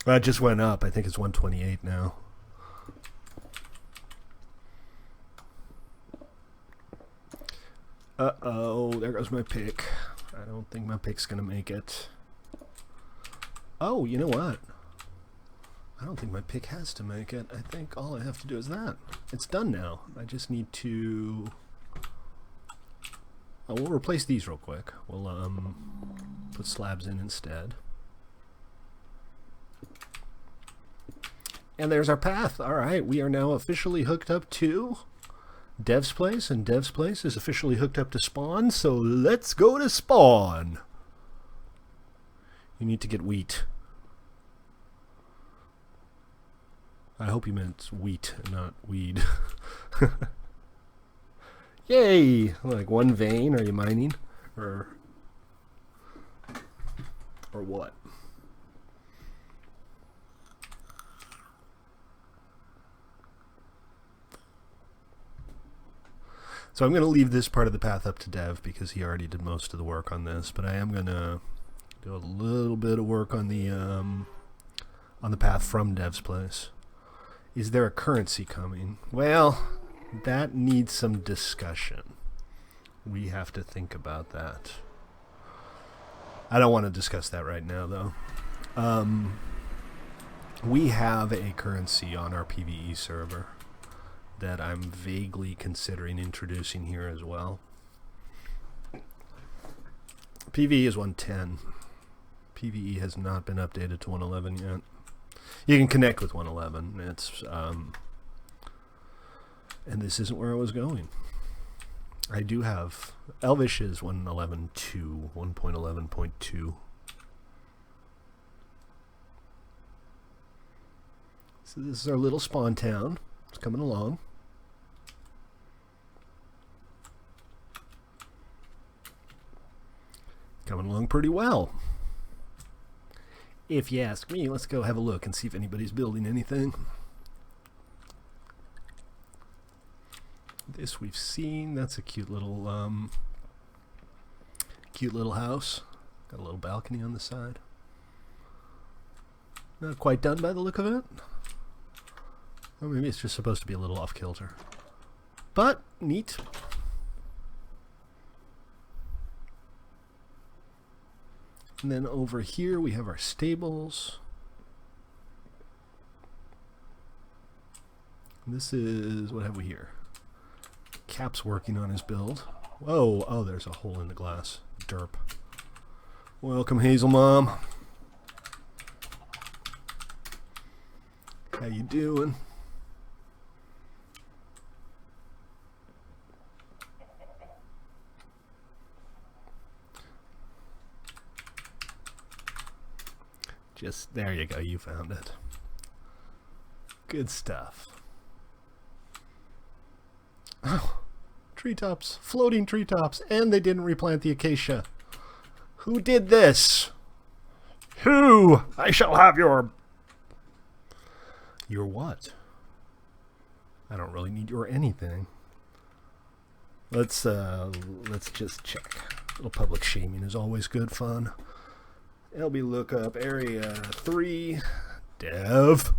[SPEAKER 1] Well, it just went up. I think it's 128 now. Uh-oh, there goes my pick. I don't think my pick's gonna make it. Oh, you know what? I don't think my pick has to make it. I think all I have to do is that. It's done now. I just need to... Oh, we'll replace these real quick. We'll put slabs in instead. And there's our path. Alright, we are now officially hooked up to Dev's place, and Dev's place is officially hooked up to spawn, so let's go to spawn. You need to get wheat. I hope you meant wheat and not weed. Yay! Like one vein, are you mining? Or what? So I'm going to leave this part of the path up to Dev because he already did most of the work on this, but I am going to do a little bit of work on the path from Dev's place. Is there a currency coming? Well, that needs some discussion. We have to think about that. I don't want to discuss that right now, though. We have a currency on our PvE server that I'm vaguely considering introducing here as well. PvE is 110. PvE has not been updated to 111 yet. You can connect with 111. It's and this isn't where I was going. I do have Elvish is 111.2, 1.11.2. So this is our little spawn town. It's coming along. Coming along pretty well. If you ask me, let's go have a look and see if anybody's building anything. This we've seen. That's a cute little house. Got a little balcony on the side. Not quite done by the look of it. Or maybe it's just supposed to be a little off kilter. But neat. And then over here we have our stables. This is, what have we here? Cap's working on his build. Whoa, oh, there's a hole in the glass. Derp. Welcome, Hazel Mom. How you doing? Just, there you go, you found it. Good stuff. Oh, treetops, floating treetops, and they didn't replant the acacia. Who did this? Who? I shall have your... Your what? I don't really need your anything. Let's just check. A little public shaming is always good fun. LB lookup area 3 Dev.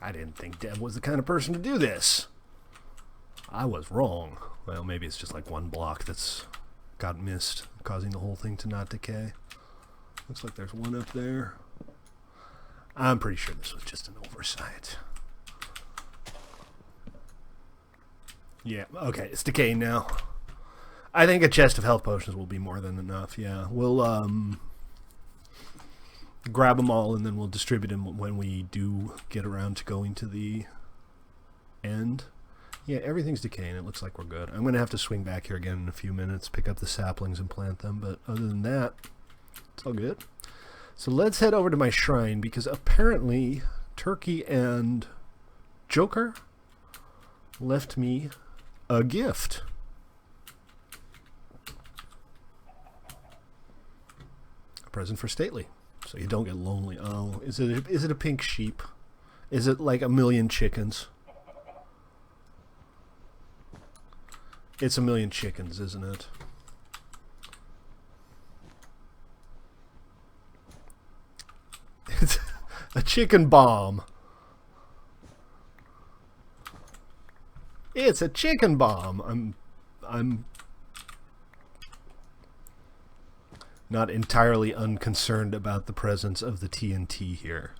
[SPEAKER 1] I didn't think Dev was the kind of person to do this. I was wrong. Well, maybe it's just like one block that's got missed, causing the whole thing to not decay. Looks like there's one up there. I'm pretty sure this was just an oversight. Yeah, okay, it's decaying now. I think a chest of health potions will be more than enough, yeah. We'll grab them all and then we'll distribute them when we do get around to going to the end. Yeah, everything's decaying. It looks like we're good. I'm going to have to swing back here again in a few minutes, pick up the saplings and plant them, but other than that, it's all good. So let's head over to my shrine because apparently Turkey and Joker left me a gift. Present for Stately, so you don't get lonely. Oh, is it a pink sheep? Is it like a million chickens? It's a million chickens, isn't it? It's a chicken bomb. It's a chicken bomb. I'm not entirely unconcerned about the presence of the TNT here.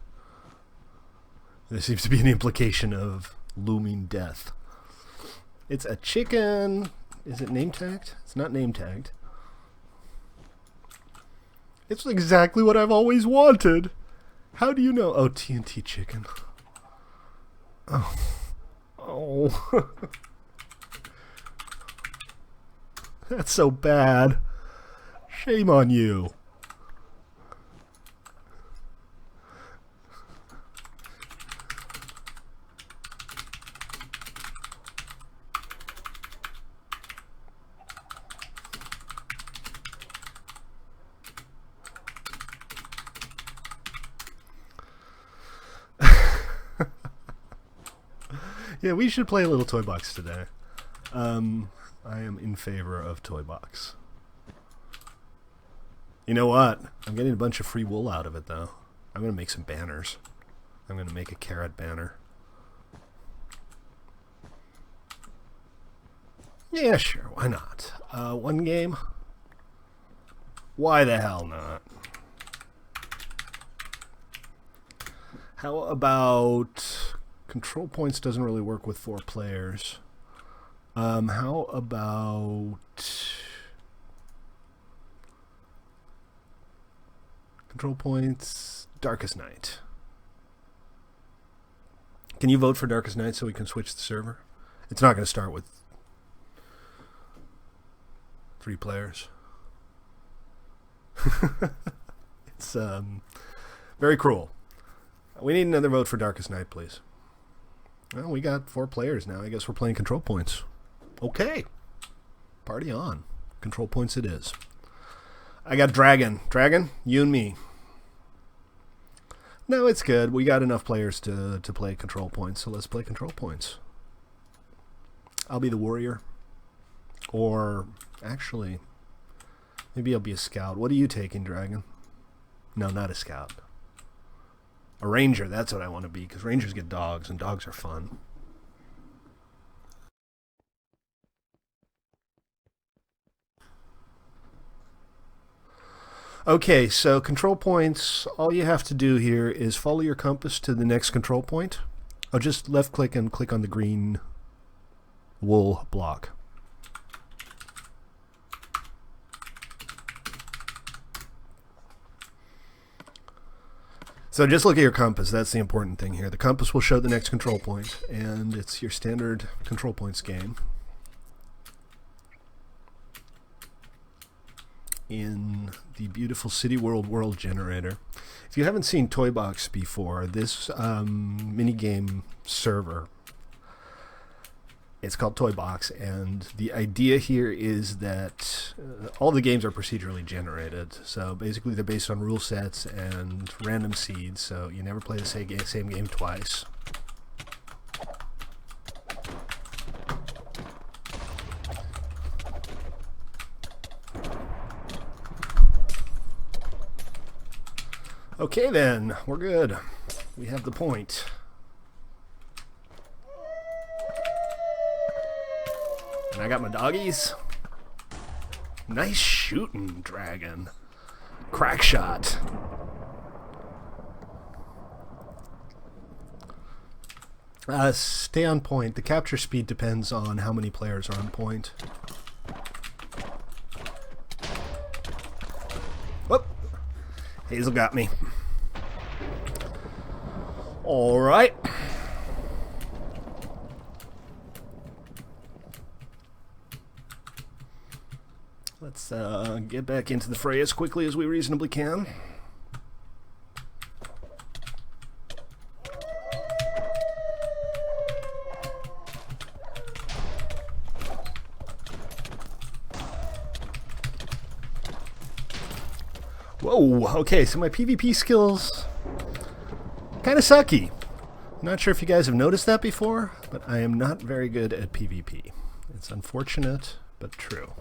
[SPEAKER 1] There seems to be an implication of looming death. It's a chicken. Is it name tagged? It's not name tagged. It's exactly what I've always wanted. How do you know? Oh, TNT chicken. Oh. Oh. That's so bad. Shame on you. Yeah, we should play a little toy box today. I am in favor of toy box. You know what? I'm getting a bunch of free wool out of it, though. I'm going to make some banners. I'm going to make a carrot banner. Yeah, sure. Why not? One game? Why the hell not? How about... Control points doesn't really work with 4 players. How about... Control points. Darkest Night. Can you vote for Darkest Night so we can switch the server? It's not going to start with 3 players. It's very cruel. We need another vote for Darkest Night, please. Well, we got 4 players now. I guess we're playing control points. Okay. Party on. Control points it is. I got Dragon. Dragon, you and me. No, it's good. We got enough players to play control points, so let's play control points. I'll be the warrior. Or, actually, maybe I'll be a scout. What are you taking, Dragon? No, not a scout. A ranger, that's what I want to be, because rangers get dogs, and dogs are fun. Okay, so control points, all you have to do here is follow your compass to the next control point. Or just left click and click on the green wool block. So just look at your compass, that's the important thing here. The compass will show the next control point, and it's your standard control points game. In the beautiful City World generator. If you haven't seen Toybox before, this minigame server, it's called Toybox, and the idea here is that all the games are procedurally generated. So basically they're based on rule sets and random seeds, so you never play the same game twice. Okay then, we're good. We have the point. And I got my doggies. Nice shooting, Dragon. Crack shot. Stay on point. The capture speed depends on how many players are on point. Whoop. Hazel got me. All right. Let's get back into the fray as quickly as we reasonably can. Whoa, okay, so my PvP skills kind of sucky. Not sure if you guys have noticed that before, but I am not very good at PvP. It's unfortunate, but true.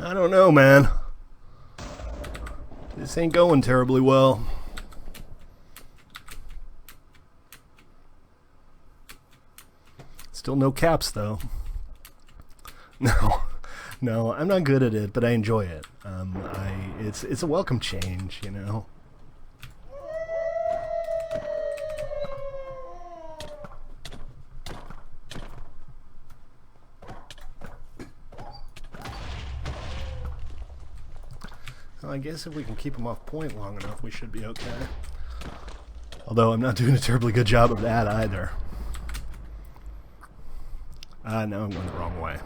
[SPEAKER 1] I don't know, man. This ain't going terribly well. Still no caps, though. No, I'm not good at it, but I enjoy it. It's a welcome change, you know. Well, I guess if we can keep them off point long enough, we should be okay. Although I'm not doing a terribly good job of that either. No, I'm going the wrong way.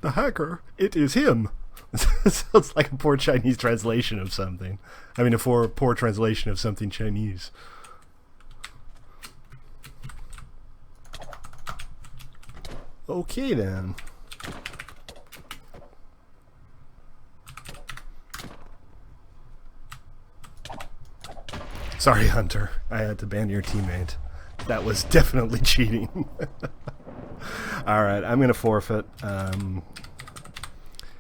[SPEAKER 1] The hacker, it is him. Sounds like a poor Chinese translation of something. I mean, a poor translation of something Chinese. Okay, then. Sorry, Hunter. I had to ban your teammate. That was definitely cheating. Alright, I'm going to forfeit.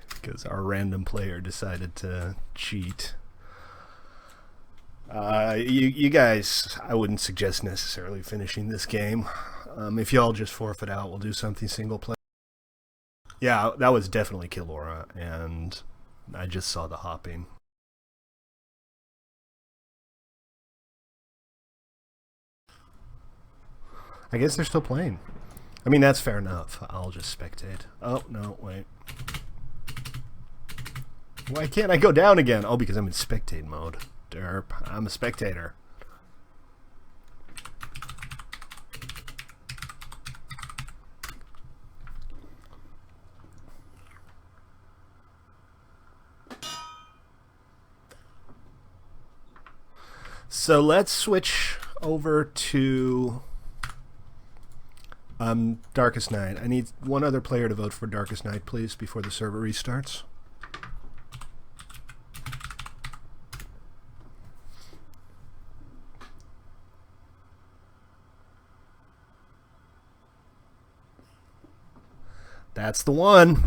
[SPEAKER 1] Because our random player decided to cheat. You guys, I wouldn't suggest necessarily finishing this game. If y'all just forfeit out, we'll do something single player. Yeah, that was definitely Killora, and I just saw the hopping. I guess they're still playing. I mean, that's fair enough. I'll just spectate. Oh, no, wait. Why can't I go down again? Oh, because I'm in spectate mode. Derp. I'm a spectator. So let's switch over to Darkest Night. I need one other player to vote for Darkest Night, please, before the server restarts. That's the one.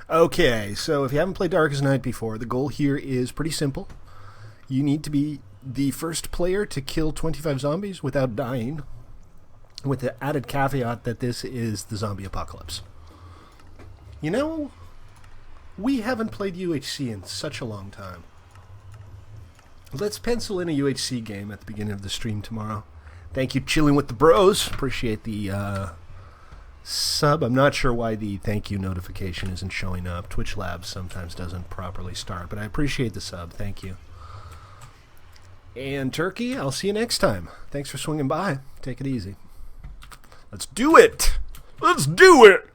[SPEAKER 1] Okay, so if you haven't played Darkest Night before, the goal here is pretty simple. You need to be the first player to kill 25 zombies without dying, with the added caveat that this is the zombie apocalypse. You know, we haven't played UHC in such a long time. Let's pencil in a UHC game at the beginning of the stream tomorrow. Thank you, Chilling with the Bros. Appreciate the sub. I'm not sure why the thank you notification isn't showing up. Twitch Labs sometimes doesn't properly start, but I appreciate the sub. Thank you. And Turkey, I'll see you next time. Thanks for swinging by. Take it easy. Let's do it! Let's do it!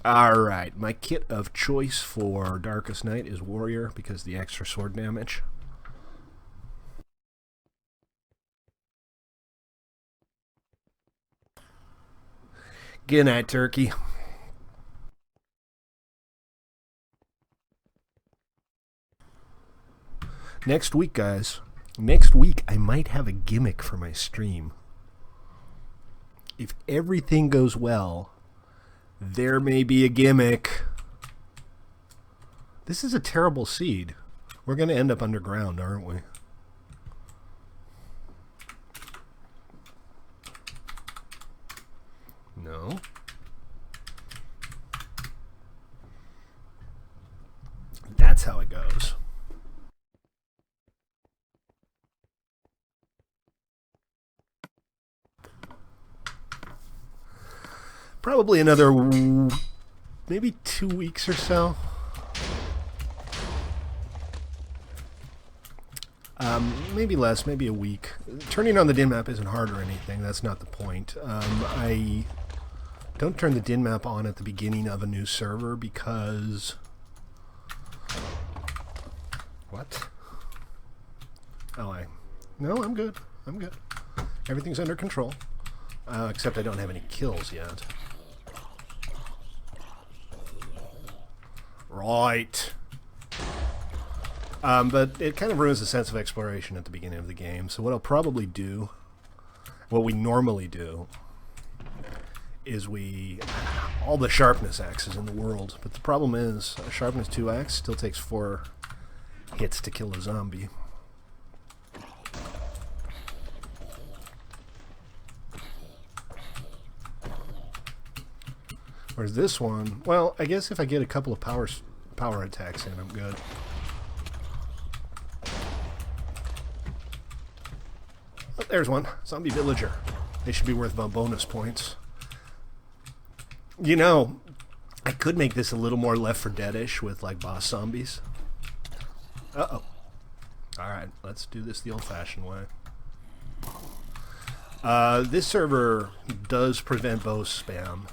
[SPEAKER 1] Alright, my kit of choice for Darkest Night is Warrior because the extra sword damage. Good night, Turkey. Next week, guys. Next week, I might have a gimmick for my stream. If everything goes well, there may be a gimmick. This is a terrible seed. We're going to end up underground, aren't we? No. That's how it goes. Probably another maybe 2 weeks or so. Maybe less, maybe a week. Turning on the din map isn't hard or anything. That's not the point. I don't turn the din map on at the beginning of a new server because... What? Oh, No, I'm good. I'm good. Everything's under control. Except I don't have any kills yet. Right. But it kind of ruins the sense of exploration at the beginning of the game. So what I'll probably do, what we normally do, is all the sharpness axes in the world. But the problem is, a sharpness 2 axe still takes 4 hits to kill a zombie. Whereas this one, well, I guess if I get a couple of power attacks in, I'm good. Oh, there's one. Zombie villager. They should be worth bonus points. You know, I could make this a little more Left 4 Dead-ish with, like, boss zombies. Uh-oh. Alright, let's do this the old-fashioned way. This server does prevent bow spam.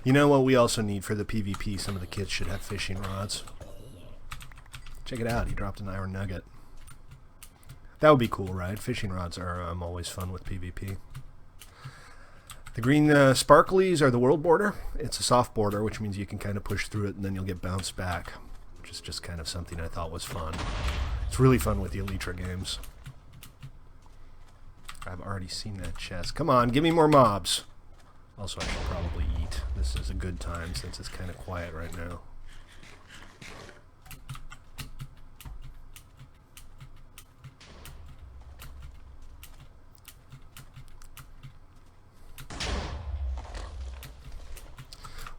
[SPEAKER 1] You know what we also need for the PvP? Some of the kits should have fishing rods. Check it out, he dropped an iron nugget. That would be cool, right? Fishing rods are always fun with PvP. The green sparklies are the world border. It's a soft border, which means you can kind of push through it and then you'll get bounced back. Which is just kind of something I thought was fun. It's really fun with the Elytra games. I've already seen that chest. Come on, give me more mobs. Also, I should probably eat. This is a good time since it's kind of quiet right now.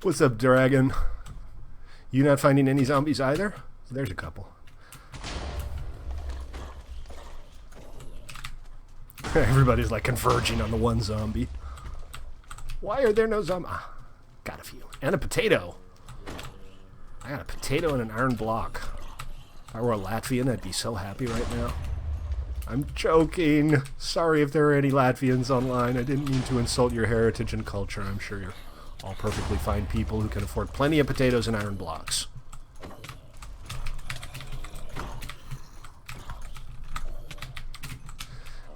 [SPEAKER 1] What's up, Dragon? You not finding any zombies either? There's a couple. Everybody's like converging on the one zombie. Why are there no zombies? Ah, got a few. And a potato. I got a potato and an iron block. If I were a Latvian, I'd be so happy right now. I'm joking. Sorry if there are any Latvians online. I didn't mean to insult your heritage and culture. I'm sure you're all perfectly fine people who can afford plenty of potatoes and iron blocks.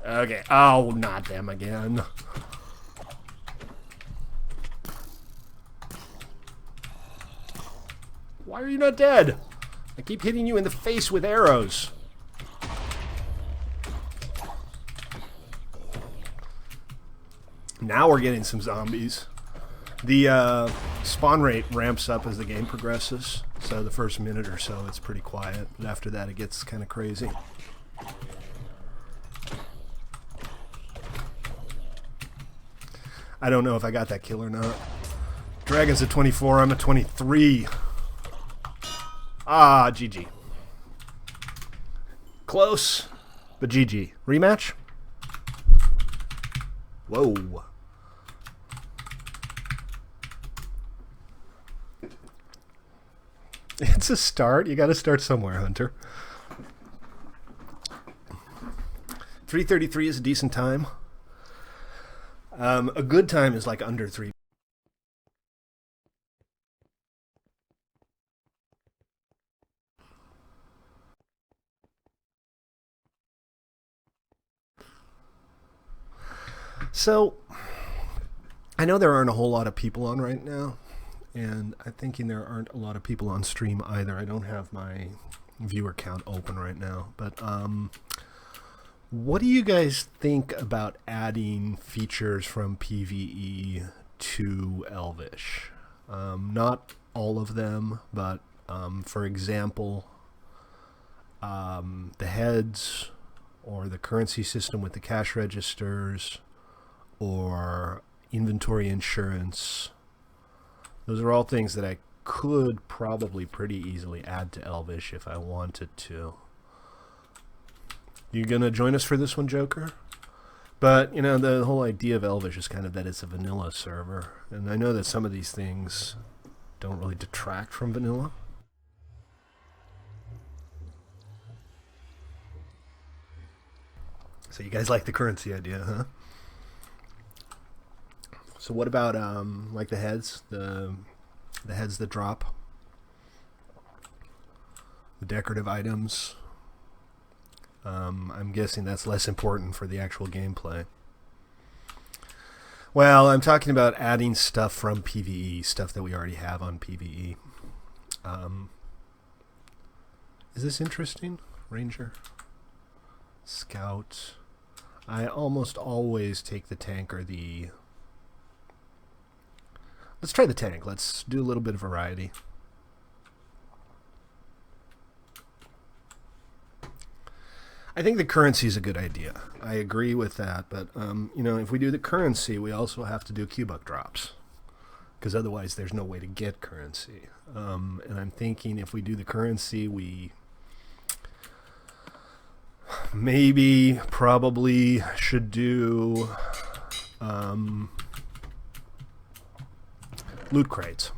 [SPEAKER 1] Okay. Oh, not them again. Why are you not dead? I keep hitting you in the face with arrows. Now we're getting some zombies. The spawn rate ramps up as the game progresses. So the first minute or so it's pretty quiet. But after that it gets kind of crazy. I don't know if I got that kill or not. Dragon's at 24, I'm at 23. Ah, GG. Close, but GG. Rematch? Whoa. It's a start. You gotta start somewhere, Hunter. 3:33 is a decent time. A good time is like under 3. So, I know there aren't a whole lot of people on right now, and I'm thinking there aren't a lot of people on stream either. I don't have my viewer count open right now, but what do you guys think about adding features from PvE to Elvish? Not all of them, but for example, the heads or the currency system with the cash registers or inventory insurance. Those are all things that I could probably pretty easily add to Elvish if I wanted to. You gonna join us for this one, Joker? But, you know, the whole idea of Elvish is kind of that it's a vanilla server. And I know that some of these things don't really detract from vanilla. So you guys like the currency idea, huh? So what about, like the heads? The heads that drop? The decorative items? I'm guessing that's less important for the actual gameplay. Well, I'm talking about adding stuff from PvE, stuff that we already have on PvE. Is this interesting? Ranger? Scout? I almost always take the tank or the... Let's try the tank. Let's do a little bit of variety. I think the currency is a good idea. I agree with that, but you know, if we do the currency, we also have to do Q-Buck drops, because otherwise there's no way to get currency. And I'm thinking if we do the currency, we probably should do loot crates,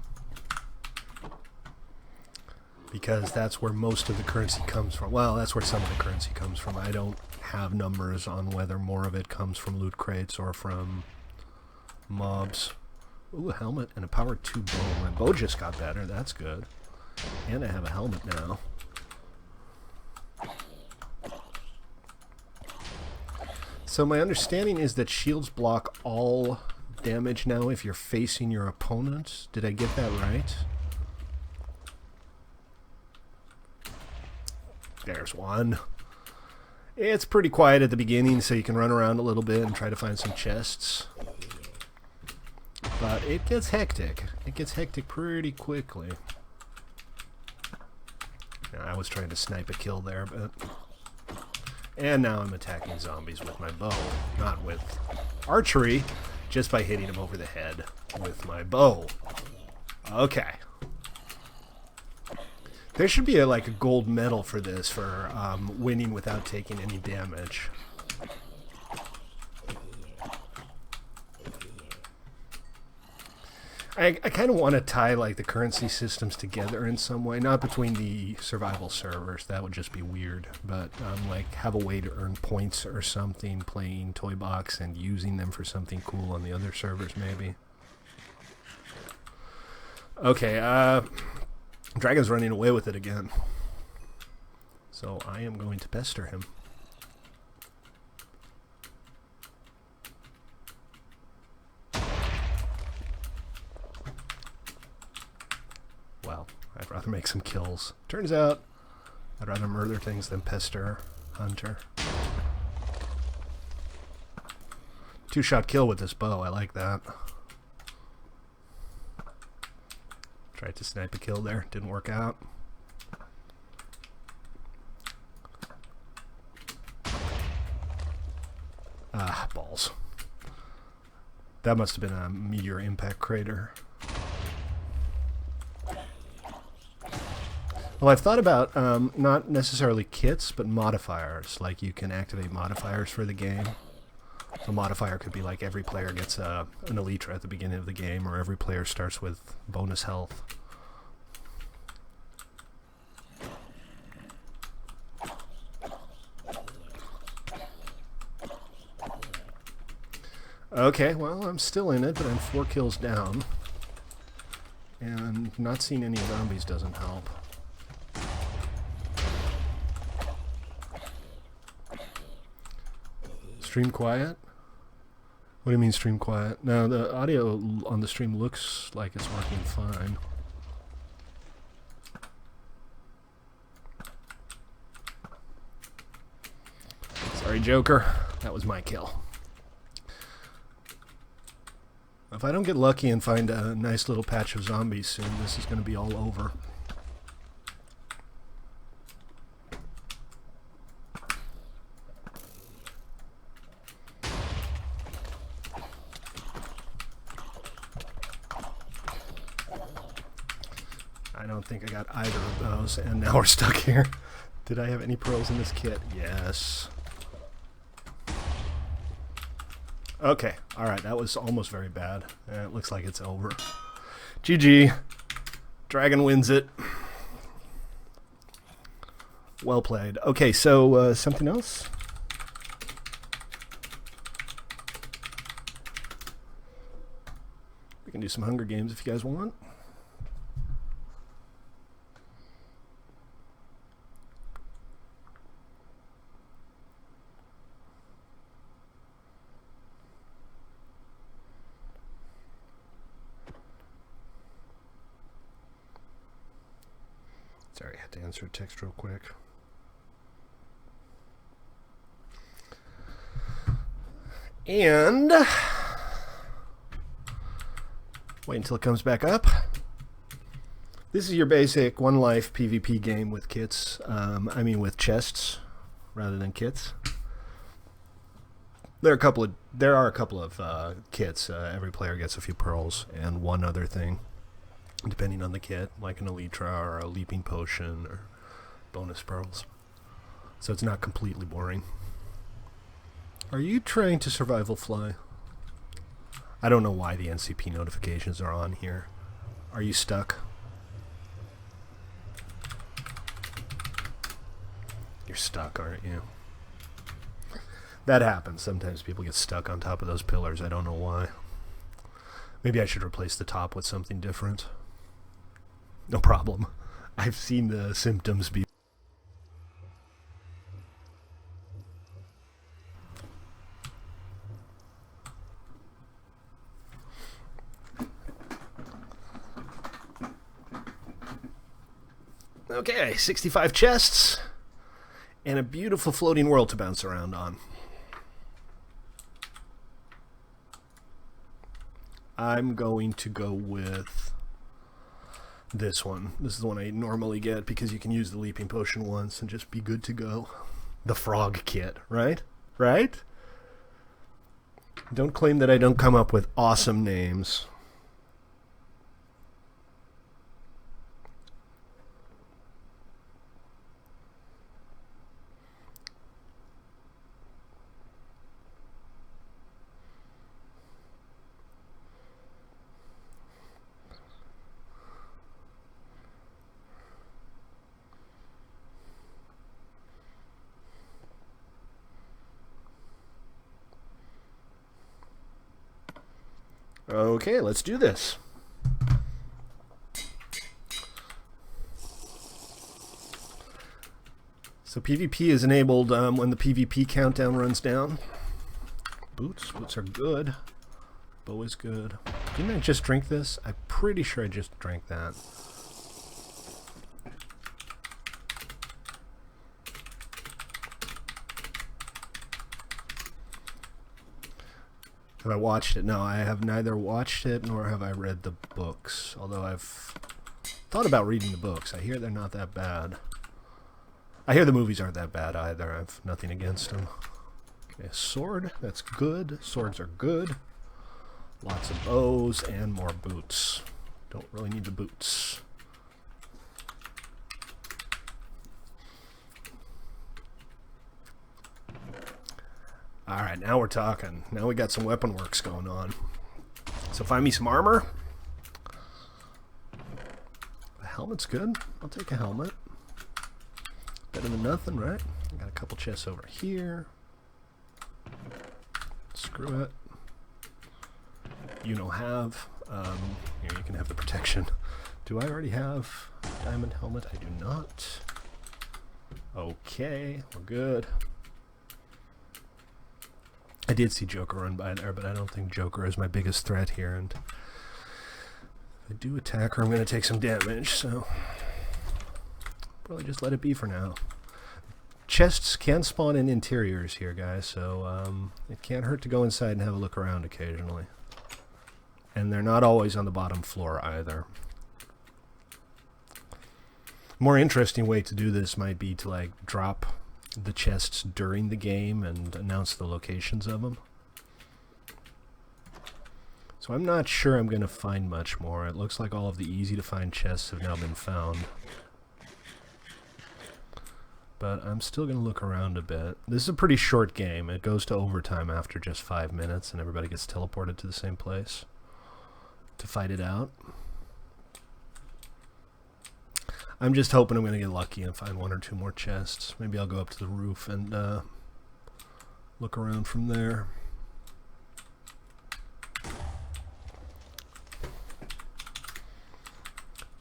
[SPEAKER 1] because that's where most of the currency comes from. Well, that's where some of the currency comes from. I don't have numbers on whether more of it comes from loot crates or from mobs. Ooh, a helmet and a power 2 bow. My bow just got better. That's good. And I have a helmet now. So my understanding is that shields block all damage now if you're facing your opponent. Did I get that right? There's one. It's pretty quiet at the beginning, so you can run around a little bit and try to find some chests. But it gets hectic. It gets hectic pretty quickly. Now, I was trying to snipe a kill there, but... And now I'm attacking zombies with my bow. Not with archery, just by hitting them over the head with my bow. Okay. There should be like a gold medal for this, for winning without taking any damage. I kind of want to tie like the currency systems together in some way, not between the survival servers, that would just be weird, but like have a way to earn points or something playing Toybox and using them for something cool on the other servers maybe. Okay, Dragon's running away with it again, so I am going to pester him. Well, I'd rather make some kills. Turns out, I'd rather murder things than pester Hunter. Two-shot kill with this bow, I like that. Tried to snipe a kill there, didn't work out. Ah, balls. That must have been a meteor impact crater. Well, I've thought about not necessarily kits, but modifiers. Like you can activate modifiers for the game. A modifier could be like every player gets an Elytra at the beginning of the game, or every player starts with bonus health. Okay, well, I'm still in it, but I'm 4 kills down. And not seeing any zombies doesn't help. Stream quiet? What do you mean stream quiet? No, the audio on the stream looks like it's working fine. Sorry, Joker. That was my kill. If I don't get lucky and find a nice little patch of zombies soon, this is going to be all over. I don't think I got either of those, and now we're stuck here. Did I have any pearls in this kit? Yes. Okay, alright, that was almost very bad. It looks like it's over. GG. Dragon wins it. Well played. Okay, so something else? We can do some Hunger Games if you guys want. Sorry, I had to answer a text real quick. And wait until it comes back up. This is your basic one life PvP game with kits. I mean with chests rather than kits. There are a couple of kits. Every player gets a few pearls and one other thing, depending on the kit, like an Elytra or a leaping potion or bonus pearls. So it's not completely boring. Are you trying to survival fly? I don't know why the NCP notifications are on here. Are you stuck? You're stuck, aren't you? That happens. Sometimes people get stuck on top of those pillars. I don't know why. Maybe I should replace the top with something different. No problem. I've seen the symptoms be. Okay, 65 chests and a beautiful floating world to bounce around on. I'm going to go with this one. This is the one I normally get because you can use the leaping potion once and just be good to go. The frog kit, right? Right? Don't claim that I don't come up with awesome names. Okay, let's do this. So PvP is enabled when the PvP countdown runs down. Boots are good. Bow is good. Didn't I just drink this? I'm pretty sure I just drank that. Have I watched it? No, I have neither watched it nor have I read the books. Although I've thought about reading the books. I hear they're not that bad. I hear the movies aren't that bad either. I have nothing against them. Okay, a sword. That's good. Swords are good. Lots of bows and more boots. Don't really need the boots. Alright, now we're talking. Now we got some weapon works going on. So find me some armor. A helmet's good. I'll take a helmet. Better than nothing, right? I got a couple chests over here. Screw it. You know have. Here, you can have the protection. Do I already have a diamond helmet? I do not. Okay, we're good. I did see Joker run by there, but I don't think Joker is my biggest threat here. And if I do attack her, I'm going to take some damage, so probably just let it be for now. Chests can spawn in interiors here, guys, so it can't hurt to go inside and have a look around occasionally. And they're not always on the bottom floor either. More interesting way to do this might be to like drop the chests during the game and announce the locations of them. So I'm not sure I'm going to find much more. It looks like all of the easy to find chests have now been found. But I'm still going to look around a bit. This is a pretty short game. It goes to overtime after just 5 minutes and everybody gets teleported to the same place to fight it out. I'm just hoping I'm going to get lucky and find 1 or 2 more chests. Maybe I'll go up to the roof and look around from there.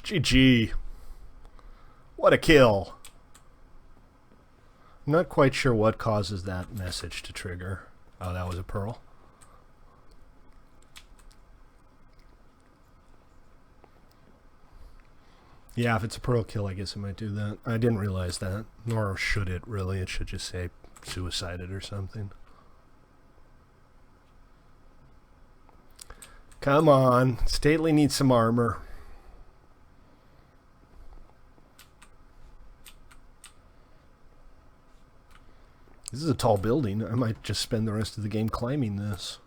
[SPEAKER 1] GG. What a kill. I'm not quite sure what causes that message to trigger. Oh, that was a pearl. Yeah, if it's a pearl kill, I guess it might do that. I didn't realize that. Nor should it, really. It should just say suicided or something. Come on. Stately needs some armor. This is a tall building. I might just spend the rest of the game climbing this.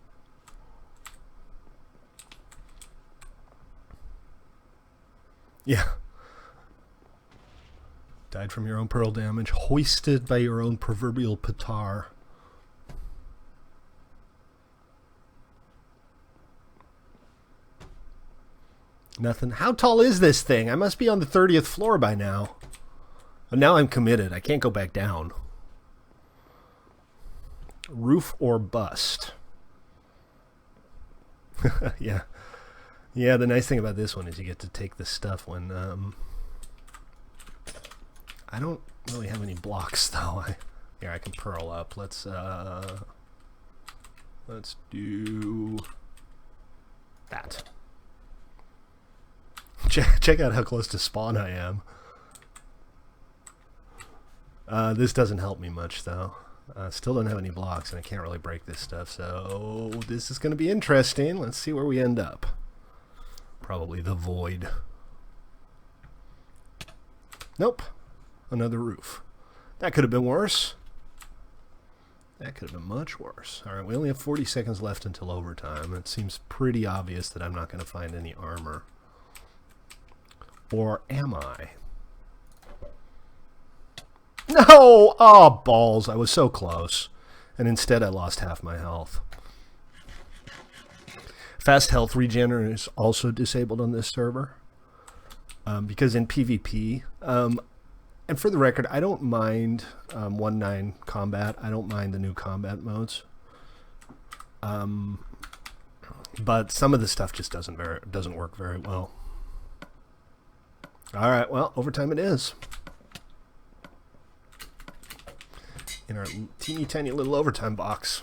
[SPEAKER 1] Yeah. Died from your own pearl damage. Hoisted by your own proverbial petard. Nothing. How tall is this thing? I must be on the 30th floor by now. But now I'm committed. I can't go back down. Roof or bust. Yeah. Yeah, the nice thing about this one is you get to take the stuff when... I don't really have any blocks, though. Here, I can pearl up. Let's do... that. Check out how close to spawn I am. This doesn't help me much, though. Still don't have any blocks, and I can't really break this stuff, so this is going to be interesting. Let's see where we end up. Probably the void. Nope. Another roof. That could have been worse. That could have been much worse. Alright, we only have 40 seconds left until overtime. It seems pretty obvious that I'm not going to find any armor. Or am I? No! Oh, balls. I was so close. And instead I lost half my health. Fast health regen is also disabled on this server. Because in PvP... and for the record, I don't mind 1.9 combat. I don't mind the new combat modes. But some of the stuff just doesn't work very well. All right, well, overtime it is. In our teeny tiny little overtime box.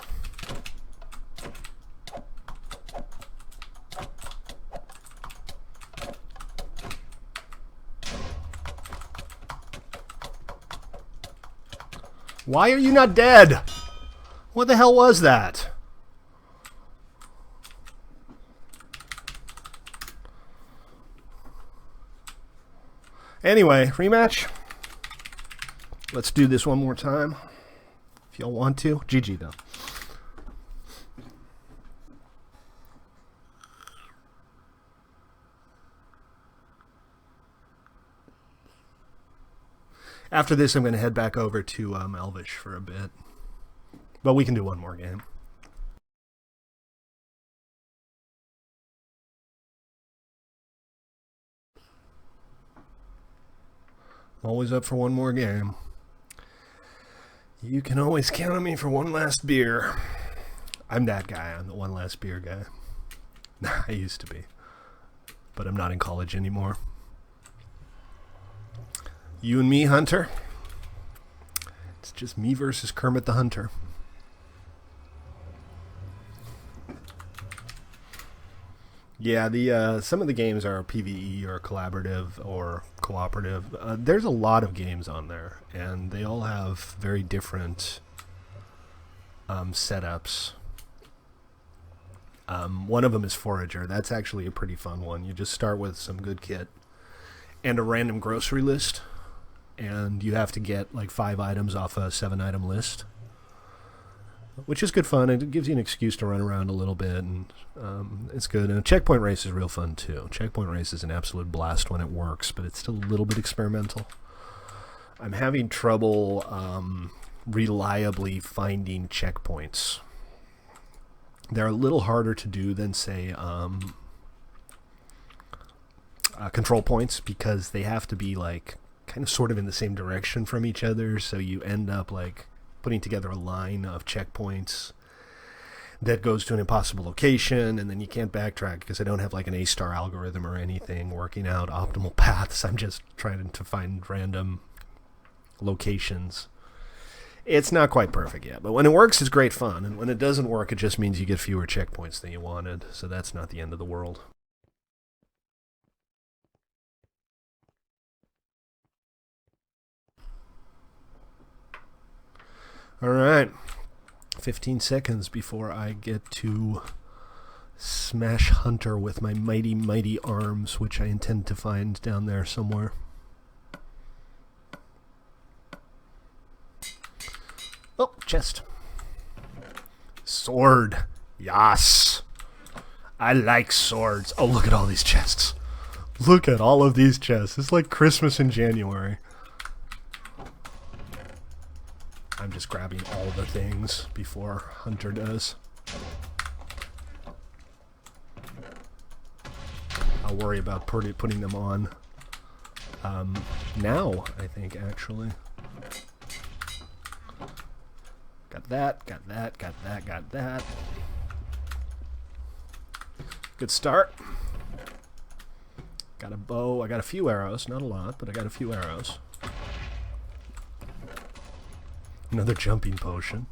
[SPEAKER 1] Why are you not dead? What the hell was that? Anyway, rematch. Let's do this one more time. If y'all want to. GG though. After this, I'm going to head back over to Elvish for a bit. But we can do one more game. Always up for one more game. You can always count on me for one last beer. I'm that guy. I'm the one last beer guy. I used to be. But I'm not in college anymore. You and me, Hunter. It's just me versus Kermit the Hunter. Yeah, some of the games are PvE or collaborative or cooperative. There's a lot of games on there, and they all have very different setups. One of them is Forager. That's actually a pretty fun one. You just start with some good kit and a random grocery list, and you have to get like 5 items off a 7-item list, which is good fun. It gives you an excuse to run around a little bit, and it's good. And a checkpoint race is real fun too. Checkpoint race is an absolute blast when it works, but it's still a little bit experimental. I'm having trouble reliably finding checkpoints. They're a little harder to do than, say, control points, because they have to be like kind of sort of in the same direction from each other, so you end up like putting together a line of checkpoints that goes to an impossible location, and then you can't backtrack because I don't have like an A-star algorithm or anything working out optimal paths. I'm just trying to find random locations. It's not quite perfect yet, but when it works, it's great fun, and when it doesn't work, it just means you get fewer checkpoints than you wanted, so that's not the end of the world. All right, 15 seconds before I get to smash Hunter with my mighty, mighty arms, which I intend to find down there somewhere. Oh, chest. Sword. Yes. I like swords. Oh, look at all these chests. Look at all of these chests. It's like Christmas in January. I'm just grabbing all the things before Hunter does. I'll worry about putting them on now, I think, actually. Got that, got that, got that, got that. Good start. Got a bow. I got a few arrows. Not a lot, but I got a few arrows. Another jumping potion.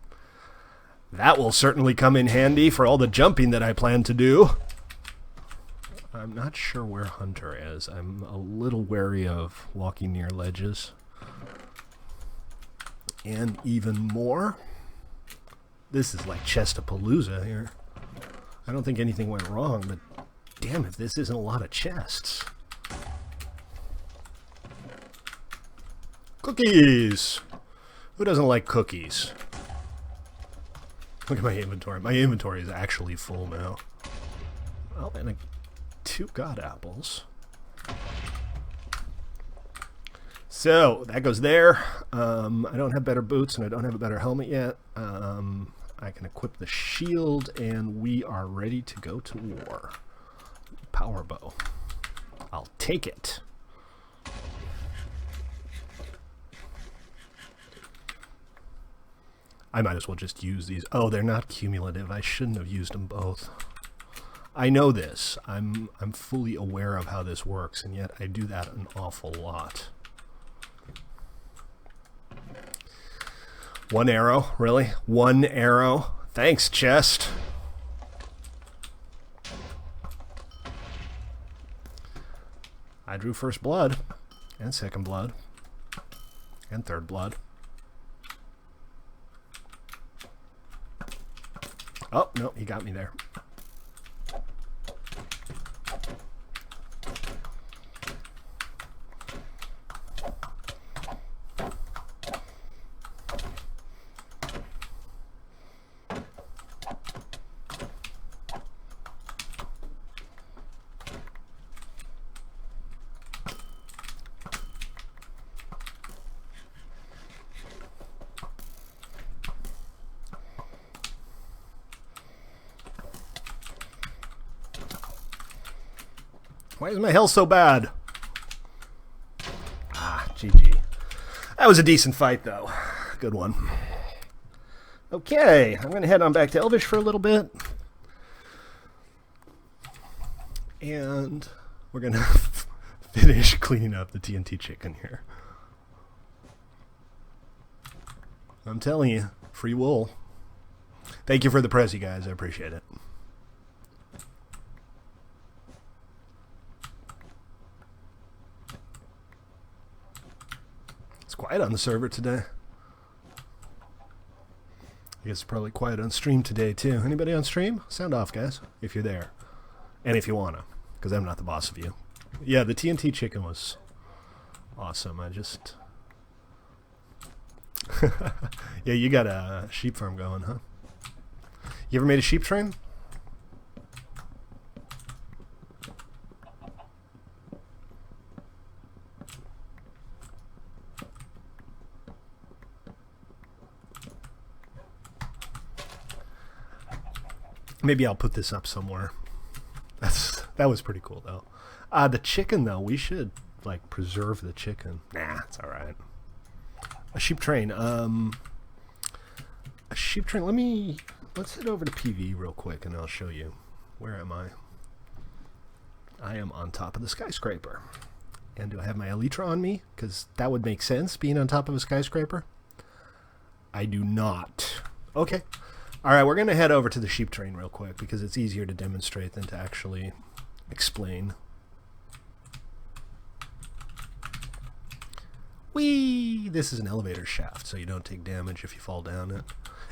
[SPEAKER 1] That will certainly come in handy for all the jumping that I plan to do. I'm not sure where Hunter is. I'm a little wary of walking near ledges. And even more, this is like Chestapalooza here. I don't think anything went wrong, but damn if this isn't a lot of chests. Cookies! Who doesn't like cookies? Look at my inventory. My inventory is actually full now. Oh, and 2 god apples. So, that goes there. I don't have better boots, and I don't have a better helmet yet. I can equip the shield, and we are ready to go to war. Power bow. I'll take it. I might as well just use these. Oh, they're not cumulative. I shouldn't have used them both. I know this. I'm fully aware of how this works, and yet I do that an awful lot. One arrow? Really? One arrow? Thanks, chest. I drew first blood, and second blood, and third blood. Oh, no, he got me there. Why is my health so bad? Ah, GG. That was a decent fight, though. Good one. Okay, I'm going to head on back to Elvish for a little bit. And we're going to finish cleaning up the TNT chicken here. I'm telling you, free wool. Thank you for the prezi, guys. I appreciate it. Quiet on the server today. I guess it's probably quiet on stream today too. Anybody on stream? Sound off, guys, if you're there. And if you wanna, because I'm not the boss of you. Yeah, the TNT chicken was awesome. I just... Yeah, you got a sheep farm going, huh? You ever made a sheep train? Maybe I'll put this up somewhere. That was pretty cool, though. The chicken, though, we should, like, preserve the chicken. Nah, it's all right. A sheep train. A sheep train. Let's head over to PvE real quick, and I'll show you. Where am I? I am on top of the skyscraper. And do I have my elytra on me? Because that would make sense, being on top of a skyscraper. I do not. Okay. All right, we're going to head over to the sheep train real quick because it's easier to demonstrate than to actually explain. Whee! This is an elevator shaft, so you don't take damage if you fall down it.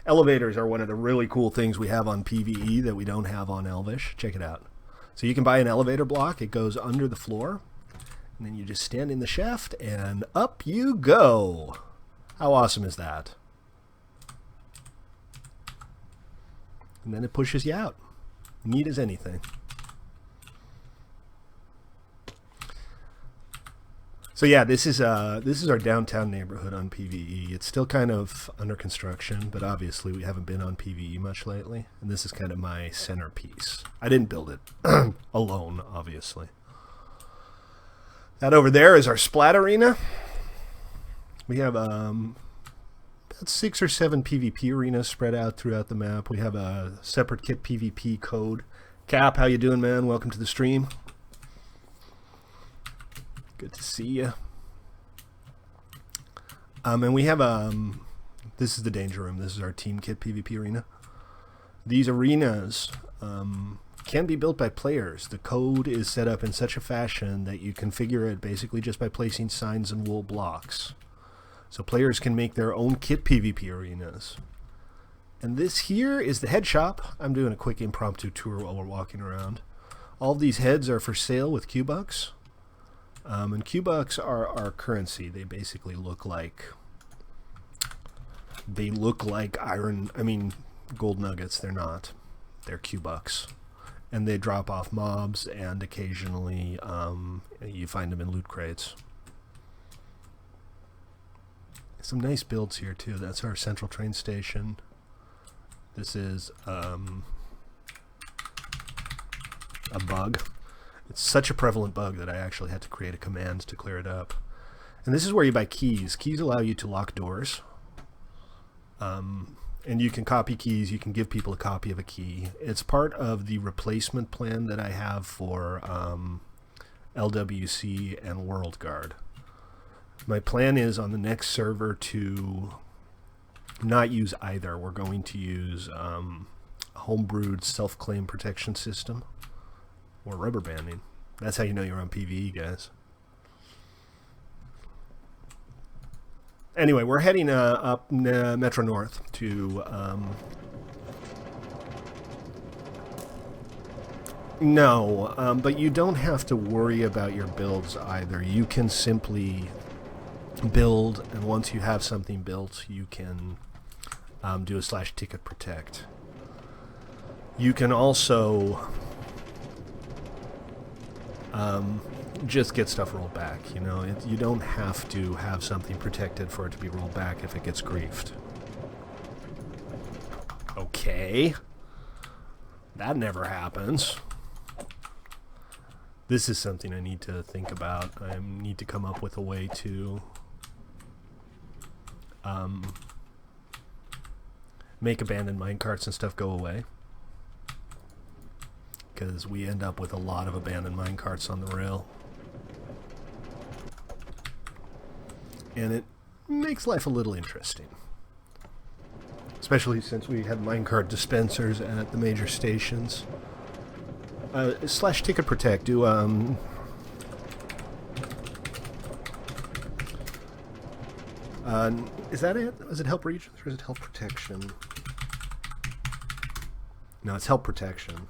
[SPEAKER 1] Elevators are one of the really cool things we have on PvE that we don't have on Elvish. Check it out. So you can buy an elevator block. It goes under the floor, and then you just stand in the shaft, and up you go. How awesome is that? And then it pushes you out. Neat as anything. So yeah, this is our downtown neighborhood on PvE. It's still kind of under construction, but obviously we haven't been on PvE much lately. And this is kind of my centerpiece. I didn't build it alone, obviously. That over there is our splat arena. We have about 6 or 7 PvP arenas spread out throughout the map. We have a separate kit PvP code. Cap, how you doing, man? Welcome to the stream. Good to see you. And we have this is the danger room. This is our team kit PvP arena. These arenas can be built by players. The code is set up in such a fashion that you configure it basically just by placing signs and wool blocks. So players can make their own kit PvP arenas. And this here is the head shop. I'm doing a quick impromptu tour while we're walking around. All of these heads are for sale with Q-Bucks. And Q-Bucks are our currency. They basically look like... gold nuggets. They're not. They're Q-Bucks. And they drop off mobs, and occasionally you find them in loot crates. Some nice builds here too. That's our central train station. This is a bug. It's such a prevalent bug that I actually had to create a command to clear it up. And this is where you buy keys. Keys allow you to lock doors. And And you can copy keys. You can give people a copy of a key. It's part of the replacement plan that I have for LWC and WorldGuard. My plan is on the next server to not use either. We're going to use a homebrewed self-claim protection system or rubber banding. That's how you know you're on PvE, guys. Anyway, we're heading up Metro North to... No, but you don't have to worry about your builds either. You can simply build, and once you have something built, you can do a /ticket protect. You can also just get stuff rolled back. You know, you don't have to have something protected for it to be rolled back if it gets griefed. Okay. That never happens. This is something I need to think about. I need to come up with a way to make abandoned minecarts and stuff go away. Because we end up with a lot of abandoned minecarts on the rail. And it makes life a little interesting. Especially since we have minecart dispensers at the major stations. /ticket protect, do is that it? Is it help regions or is it help protection? No, it's help protection.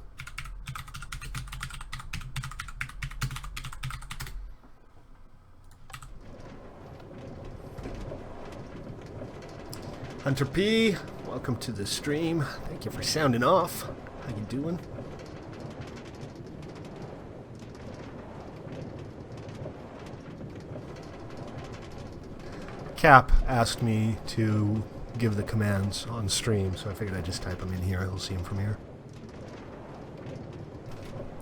[SPEAKER 1] Hunter P, welcome to the stream. Thank you for sounding off. How you doing? Cap asked me to give the commands on stream, so I figured I'd just type them in here. I'll see them from here.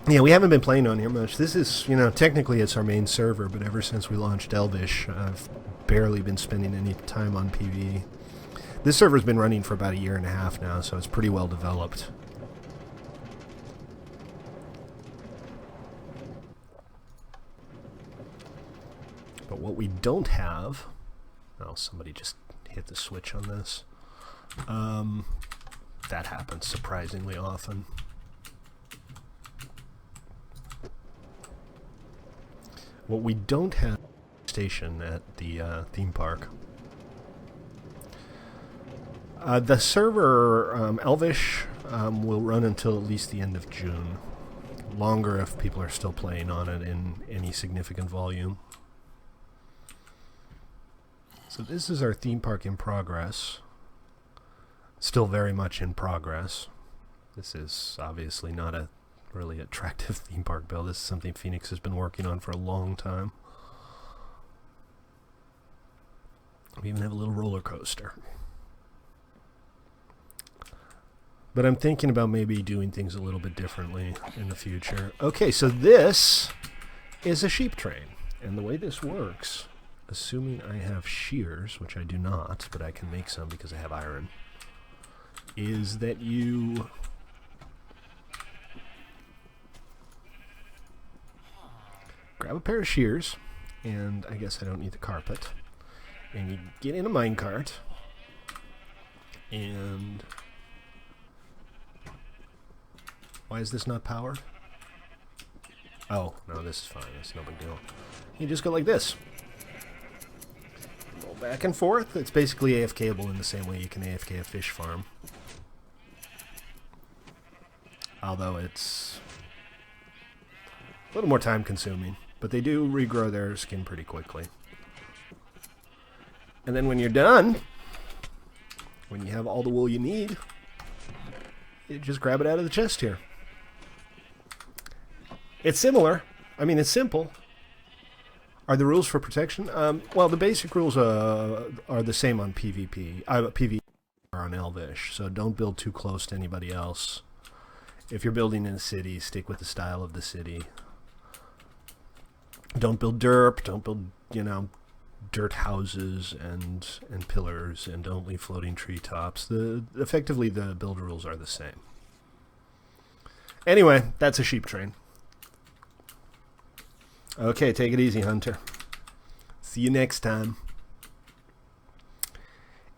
[SPEAKER 1] Yeah, we haven't been playing on here much. This is, you know, technically it's our main server, but ever since we launched Elvish, I've barely been spending any time on PvE. This server's been running for about 1.5 years now, so it's pretty well developed. But what we don't have... Oh, somebody just hit the switch on this. That happens surprisingly often. What we don't have is a station at the theme park. The server, Elvish, will run until at least the end of June. Longer if people are still playing on it in any significant volume. So this is our theme park in progress. Still very much in progress. This is obviously not a really attractive theme park build. This is something Phoenix has been working on for a long time. We even have a little roller coaster. But I'm thinking about maybe doing things a little bit differently in the future. Okay, so this is a sheep train. And the way this works, assuming I have shears, which I do not, but I can make some because I have iron, is that you grab a pair of shears, and I guess I don't need the carpet, and you get in a minecart, and... Why is this not powered? Oh, no, this is fine. It's no big deal. You just go like this. Roll back and forth. It's basically AFKable in the same way you can AFK a fish farm. Although it's a little more time consuming. But they do regrow their skin pretty quickly. And then when you're done, when you have all the wool you need, you just grab it out of the chest here. It's similar. I mean, it's simple. Are the rules for protection? Well, the basic rules are the same on PvP. PvE are on Elvish, so don't build too close to anybody else. If you're building in a city, stick with the style of the city. Don't build derp. Don't build, you know, dirt houses and pillars and only floating treetops. Effectively, the build rules are the same. Anyway, that's a sheep train. Okay, take it easy, Hunter. See you next time.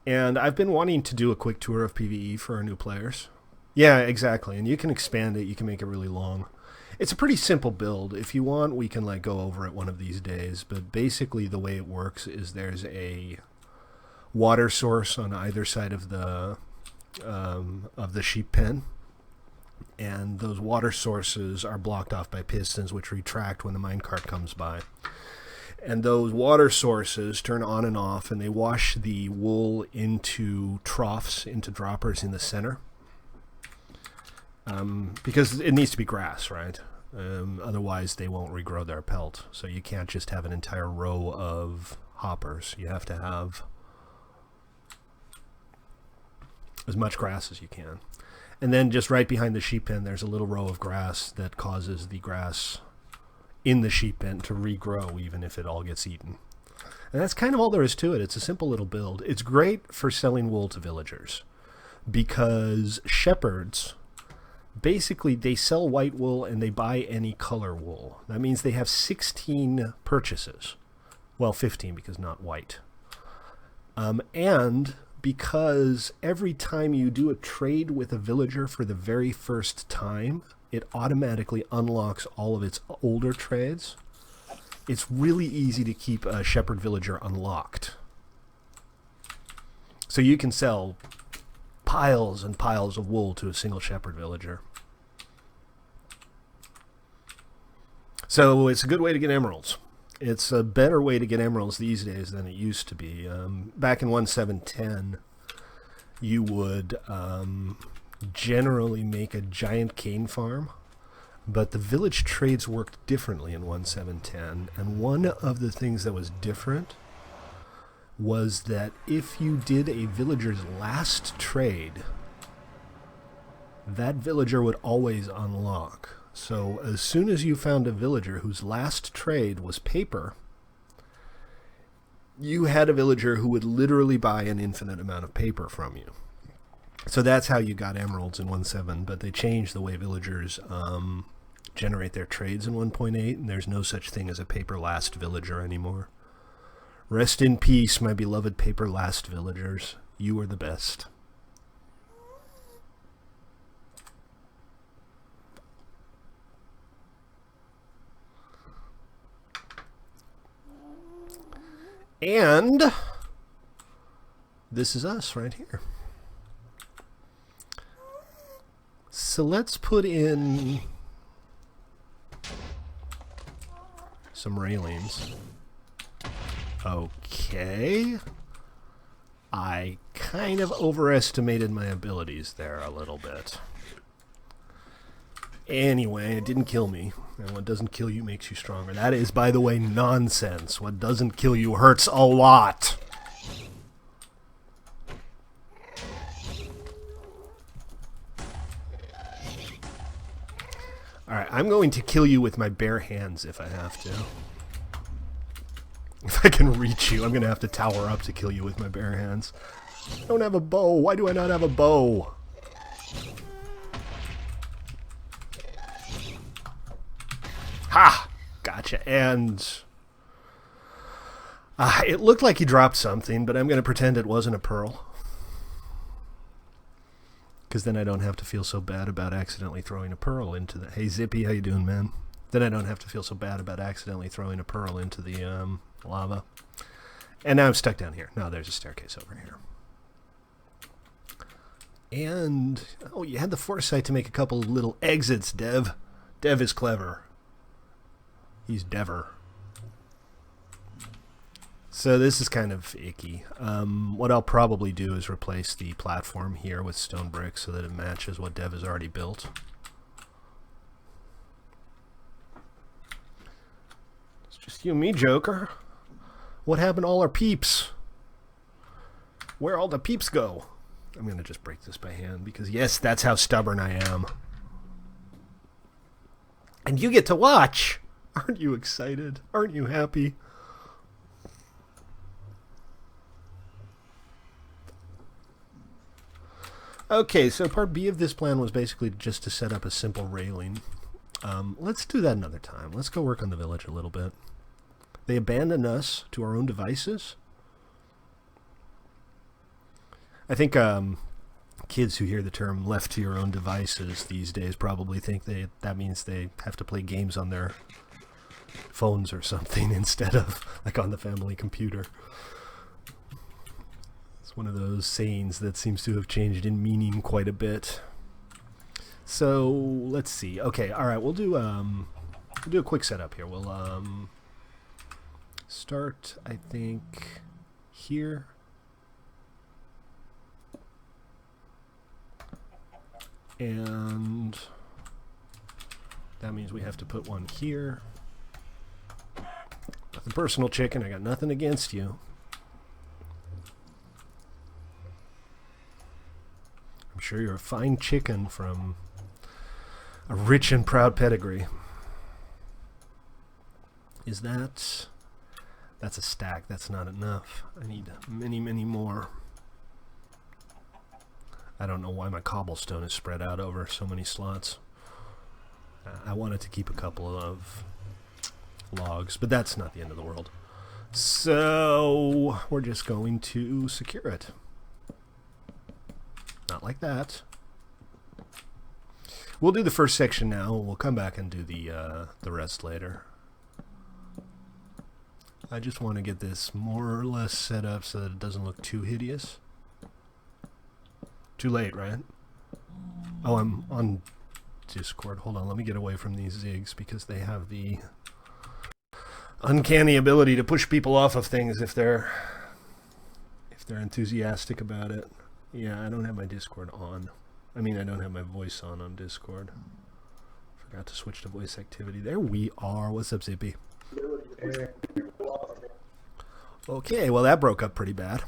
[SPEAKER 1] And I've been wanting to do a quick tour of PvE for our new players. Yeah, exactly. And you can expand it. You can make it really long. It's a pretty simple build. If you want, we can like go over it one of these days. But basically, the way it works is there's a water source on either side of the sheep pen, and those water sources are blocked off by pistons, which retract when the minecart comes by. And those water sources turn on and off, and they wash the wool into troughs, into droppers in the center. Because it needs to be grass, right? Otherwise, they won't regrow their pelt. So you can't just have an entire row of hoppers. You have to have as much grass as you can. And then just right behind the sheep pen, there's a little row of grass that causes the grass in the sheep pen to regrow, even if it all gets eaten. And that's kind of all there is to it. It's a simple little build. It's great for selling wool to villagers, because shepherds, basically, they sell white wool and they buy any color wool. That means they have 16 purchases. Well, 15 because not white. And because every time you do a trade with a villager for the very first time, it automatically unlocks all of its older trades. It's really easy to keep a shepherd villager unlocked. So you can sell piles and piles of wool to a single shepherd villager. So it's a good way to get emeralds. It's a better way to get emeralds these days than it used to be. Back in 1.7.10, you would generally make a giant cane farm, but the village trades worked differently in 1.7.10, and one of the things that was different was that if you did a villager's last trade, that villager would always unlock. So as soon as you found a villager whose last trade was paper, you had a villager who would literally buy an infinite amount of paper from you. So that's how you got emeralds in 1.7, but they changed the way villagers generate their trades in 1.8, and there's no such thing as a paper last villager anymore. Rest in peace, my beloved paper last villagers. You are the best. And this is us right here. So let's put in some railings. Okay. I kind of overestimated my abilities there a little bit. Anyway, it didn't kill me. And what doesn't kill you makes you stronger. That is, by the way, nonsense. What doesn't kill you hurts a lot. Alright, I'm going to kill you with my bare hands if I have to. If I can reach you, I'm going to have to tower up to kill you with my bare hands. I don't have a bow. Why do I not have a bow? Ha! Gotcha. And it looked like he dropped something, but I'm going to pretend it wasn't a pearl. Because then I don't have to feel so bad about accidentally throwing a pearl into the... Hey, Zippy, how you doing, man? Then I don't have to feel so bad about accidentally throwing a pearl into the lava. And now I'm stuck down here. No, there's a staircase over here. And... oh, you had the foresight to make a couple of little exits, Dev. Dev is clever. He's Dever. So this is kind of icky. What I'll probably do is replace the platform here with stone bricks so that it matches what Dev has already built. It's just you and me, Joker. What happened to all our peeps? Where all the peeps go? I'm going to just break this by hand because, yes, that's how stubborn I am. And you get to watch. Aren't you excited? Aren't you happy? Okay, so part B of this plan was basically just to set up a simple railing. Let's do that another time. Let's go work on the village a little bit. They abandoned us to our own devices. I think kids who hear the term left to your own devices these days probably think that means they have to play games on their phones or something instead of like on the family computer. It's one of those sayings that seems to have changed in meaning quite a bit. So let's see. Okay, all right, we'll do a quick setup here. We'll start, I think, here. And that means we have to put one here. Nothing personal, chicken. I got nothing against you. I'm sure you're a fine chicken from a rich and proud pedigree. Is that... That's a stack. That's not enough. I need many, many more. I don't know why my cobblestone is spread out over so many slots. I wanted to keep a couple of logs, but that's not the end of the world. So we're just going to secure it. Not like that. We'll do the first section now. We'll come back and do the rest later. I just want to get this more or less set up so that it doesn't look too hideous. Too late, right? Oh, I'm on Discord. Hold on, let me get away from these zigs because they have the uncanny ability to push people off of things if they're enthusiastic about it. Yeah, I don't have my Discord on. I mean, I don't have my voice on Discord. Forgot to switch to voice activity. There we are. What's up, Zippy? Okay, well that broke up pretty bad.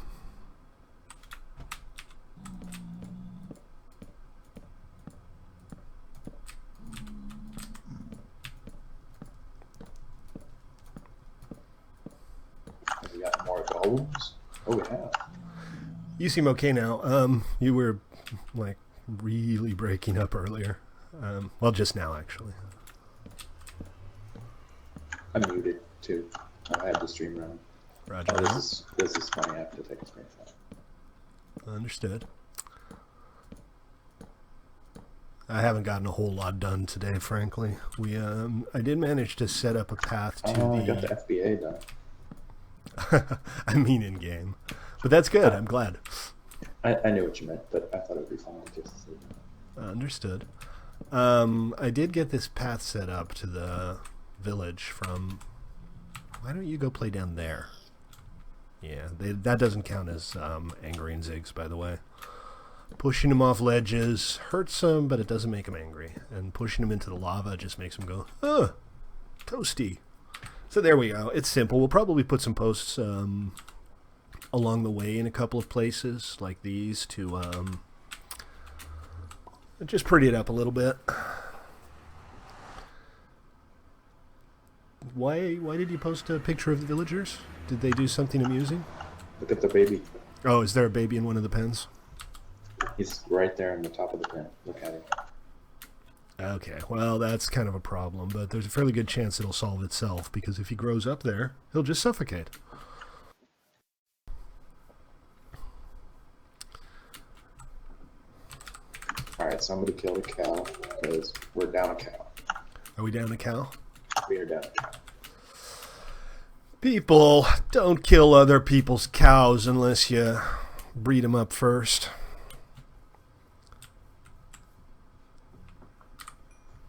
[SPEAKER 2] We got more golems? Oh, we have.
[SPEAKER 1] You seem okay now. You were like really breaking up earlier. Well, just now actually.
[SPEAKER 2] I'm muted too. I had the stream running.
[SPEAKER 1] Roger.
[SPEAKER 2] Oh, this is funny. I have to take a screenshot.
[SPEAKER 1] Understood. I haven't gotten a whole lot done today, frankly. I did manage to set up a path to
[SPEAKER 2] I got the FBA done.
[SPEAKER 1] I mean in game, but that's good. I'm glad.
[SPEAKER 2] I knew what you meant, but I thought it would be fun just to see.
[SPEAKER 1] Understood. I did get this path set up to the village from... Why don't you go play down there? Yeah, that doesn't count as angering zigs, by the way. Pushing them off ledges hurts them, but it doesn't make them angry. And pushing them into the lava just makes them go, ugh, toasty. So there we go. It's simple. We'll probably put some posts along the way in a couple of places, like these, to just pretty it up a little bit. Why did you post a picture of the villagers? Did they do something amusing?
[SPEAKER 2] Look at the baby.
[SPEAKER 1] Oh, is there a baby in one of the pens?
[SPEAKER 2] He's right there in the top of the pen. Look at him.
[SPEAKER 1] Okay, well, that's kind of a problem, but there's a fairly good chance it'll solve itself, because if he grows up there, he'll just suffocate.
[SPEAKER 2] Alright, somebody killed a cow, because we're down a cow.
[SPEAKER 1] Are we down a cow?
[SPEAKER 2] We are down a cow.
[SPEAKER 1] People, don't kill other people's cows unless you breed them up first.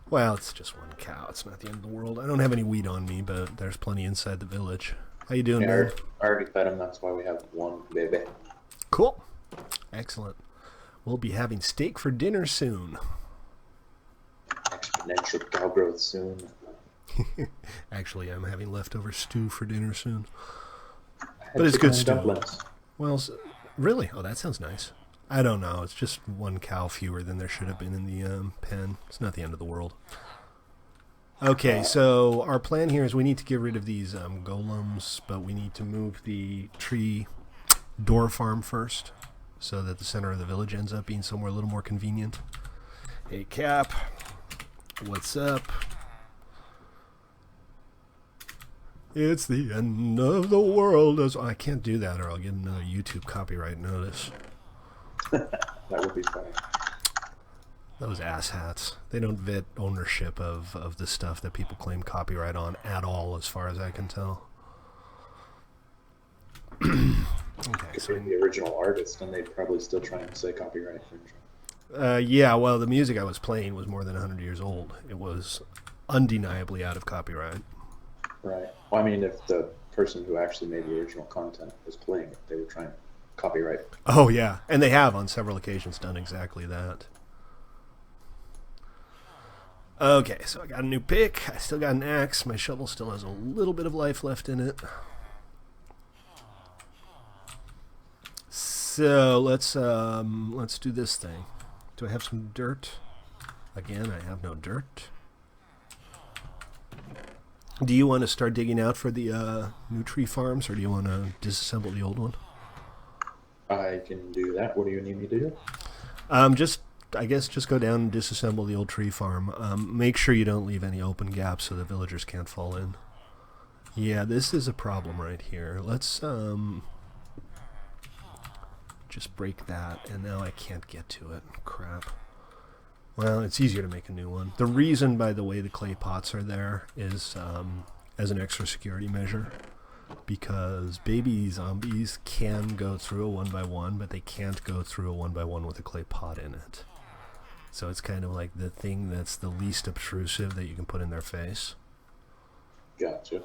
[SPEAKER 1] Well, it's just one cow. It's not the end of the world. I don't have any wheat on me, but there's plenty inside the village. How you doing, man?
[SPEAKER 2] I already fed him. That's why we have one baby.
[SPEAKER 1] Cool. Excellent. We'll be having steak for dinner soon.
[SPEAKER 2] Exponential cow growth soon.
[SPEAKER 1] Actually, I'm having leftover stew for dinner soon. But it's good stew.
[SPEAKER 2] Dumplings.
[SPEAKER 1] Well, really? Oh, that sounds nice. I don't know. It's just one cow fewer than there should have been in the pen. It's not the end of the world. Okay, so our plan here is we need to get rid of these golems, but we need to move the tree door farm first. so that the center of the village ends up being somewhere a little more convenient. Hey, Cap. What's up? It's the end of the world. I can't do that or I'll get another YouTube copyright notice.
[SPEAKER 2] That would be funny.
[SPEAKER 1] Those asshats. They don't vet ownership of the stuff that people claim copyright on at all, as far as I can tell. Okay,
[SPEAKER 2] If
[SPEAKER 1] so
[SPEAKER 2] you're the original artist, then they'd probably still try and say copyright infringement.
[SPEAKER 1] yeah, well, the music I was playing was more than 100 years old. It was undeniably out of copyright.
[SPEAKER 2] Right. Well, I mean, if the person who actually made the original content was playing it, they would try and copyright.
[SPEAKER 1] Oh, yeah, and they have on several occasions done exactly that. Okay, so I got a new pick. I still got an axe. My shovel still has a little bit of life left in it. So let's do this thing. Do I have some dirt? Again, I have no dirt. Do you want to start digging out for the new tree farms, or do you want to disassemble the old one?
[SPEAKER 2] I can do that. What do you need me to do?
[SPEAKER 1] I guess just go down and disassemble the old tree farm. Make sure you don't leave any open gaps so the villagers can't fall in. Yeah, this is a problem right here. Let's just break that, and now I can't get to it. Crap. Well, it's easier to make a new one. The reason, by the way, the clay pots are there is as an extra security measure, because baby zombies can go through a 1x1, but they can't go through a 1x1 with a clay pot in it. So it's kind of like the thing that's the least obtrusive that you can put in their face.
[SPEAKER 2] Gotcha.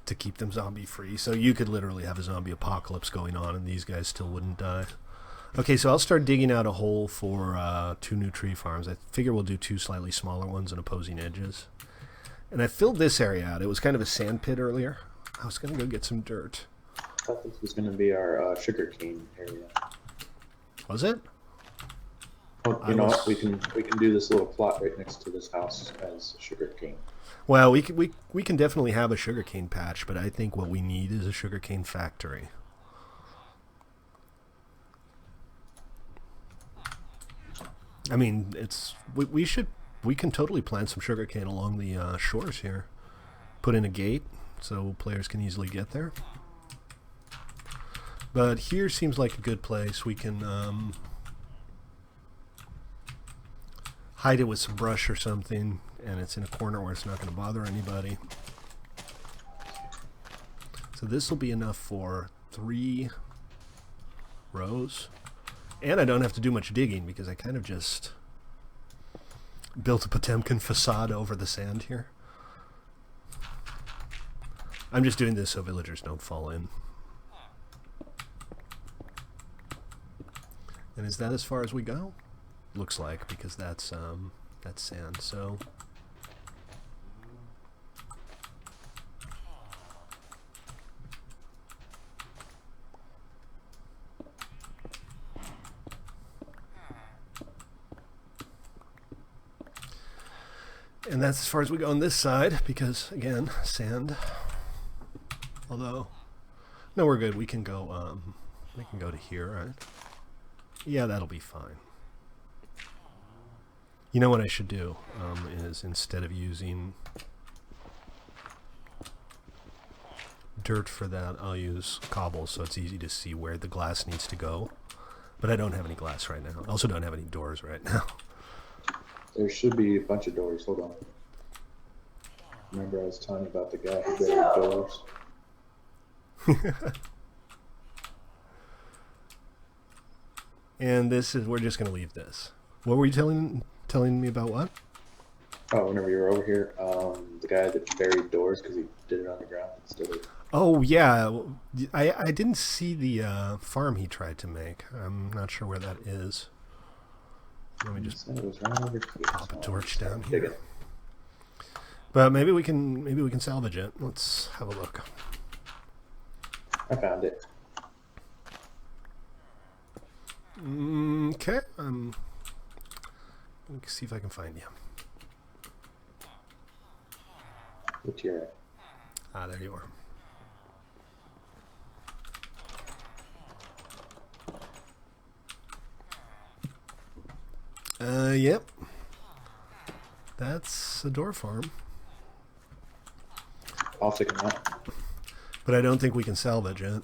[SPEAKER 1] To keep them zombie free. So you could literally have a zombie apocalypse going on and these guys still wouldn't die. Okay, so I'll start digging out a hole for 2 new tree farms. I figure we'll do 2 slightly smaller ones on opposing edges. And I filled this area out. It was kind of a sand pit earlier. I was going to go get some dirt.
[SPEAKER 2] I thought this was going to be our sugarcane area.
[SPEAKER 1] Was it?
[SPEAKER 2] Oh, you know what? We can do this little plot right next to this house as sugarcane.
[SPEAKER 1] Well, we can definitely have a sugarcane patch, but I think what we need is a sugarcane factory. I mean, we can totally plant some sugarcane along the shores here. Put in a gate so players can easily get there. But here seems like a good place. We can hide it with some brush or something, and it's in a corner where it's not going to bother anybody. So this will be enough for 3 rows. And I don't have to do much digging because I kind of just built a Potemkin facade over the sand here. I'm just doing this so villagers don't fall in. And is that as far as we go? Looks like, because that's sand. So and that's as far as we go on this side, because again, sand. Although, no, we're good. We can go to here, right? Yeah, that'll be fine. You know what I should do is, instead of using dirt for that, I'll use cobble so it's easy to see where the glass needs to go. But I don't have any glass right now. I also don't have any doors right now.
[SPEAKER 2] There should be a bunch of doors. Hold on. Remember I was telling you about the guy who built doors?
[SPEAKER 1] And we're just going to leave this. What were you telling me about what?
[SPEAKER 2] Oh, whenever you were over here, the guy that buried doors because he did it on the ground instead of...
[SPEAKER 1] Oh, yeah. I didn't see the farm he tried to make. I'm not sure where that is. Let me just pop a torch down here. But maybe we can salvage it. Let's have a look.
[SPEAKER 2] I found it.
[SPEAKER 1] Okay. Let me see if I can find you.
[SPEAKER 2] What's your...
[SPEAKER 1] Ah, there you are. Yep. That's a door farm.
[SPEAKER 2] I'll pick them up.
[SPEAKER 1] But I don't think we can salvage it.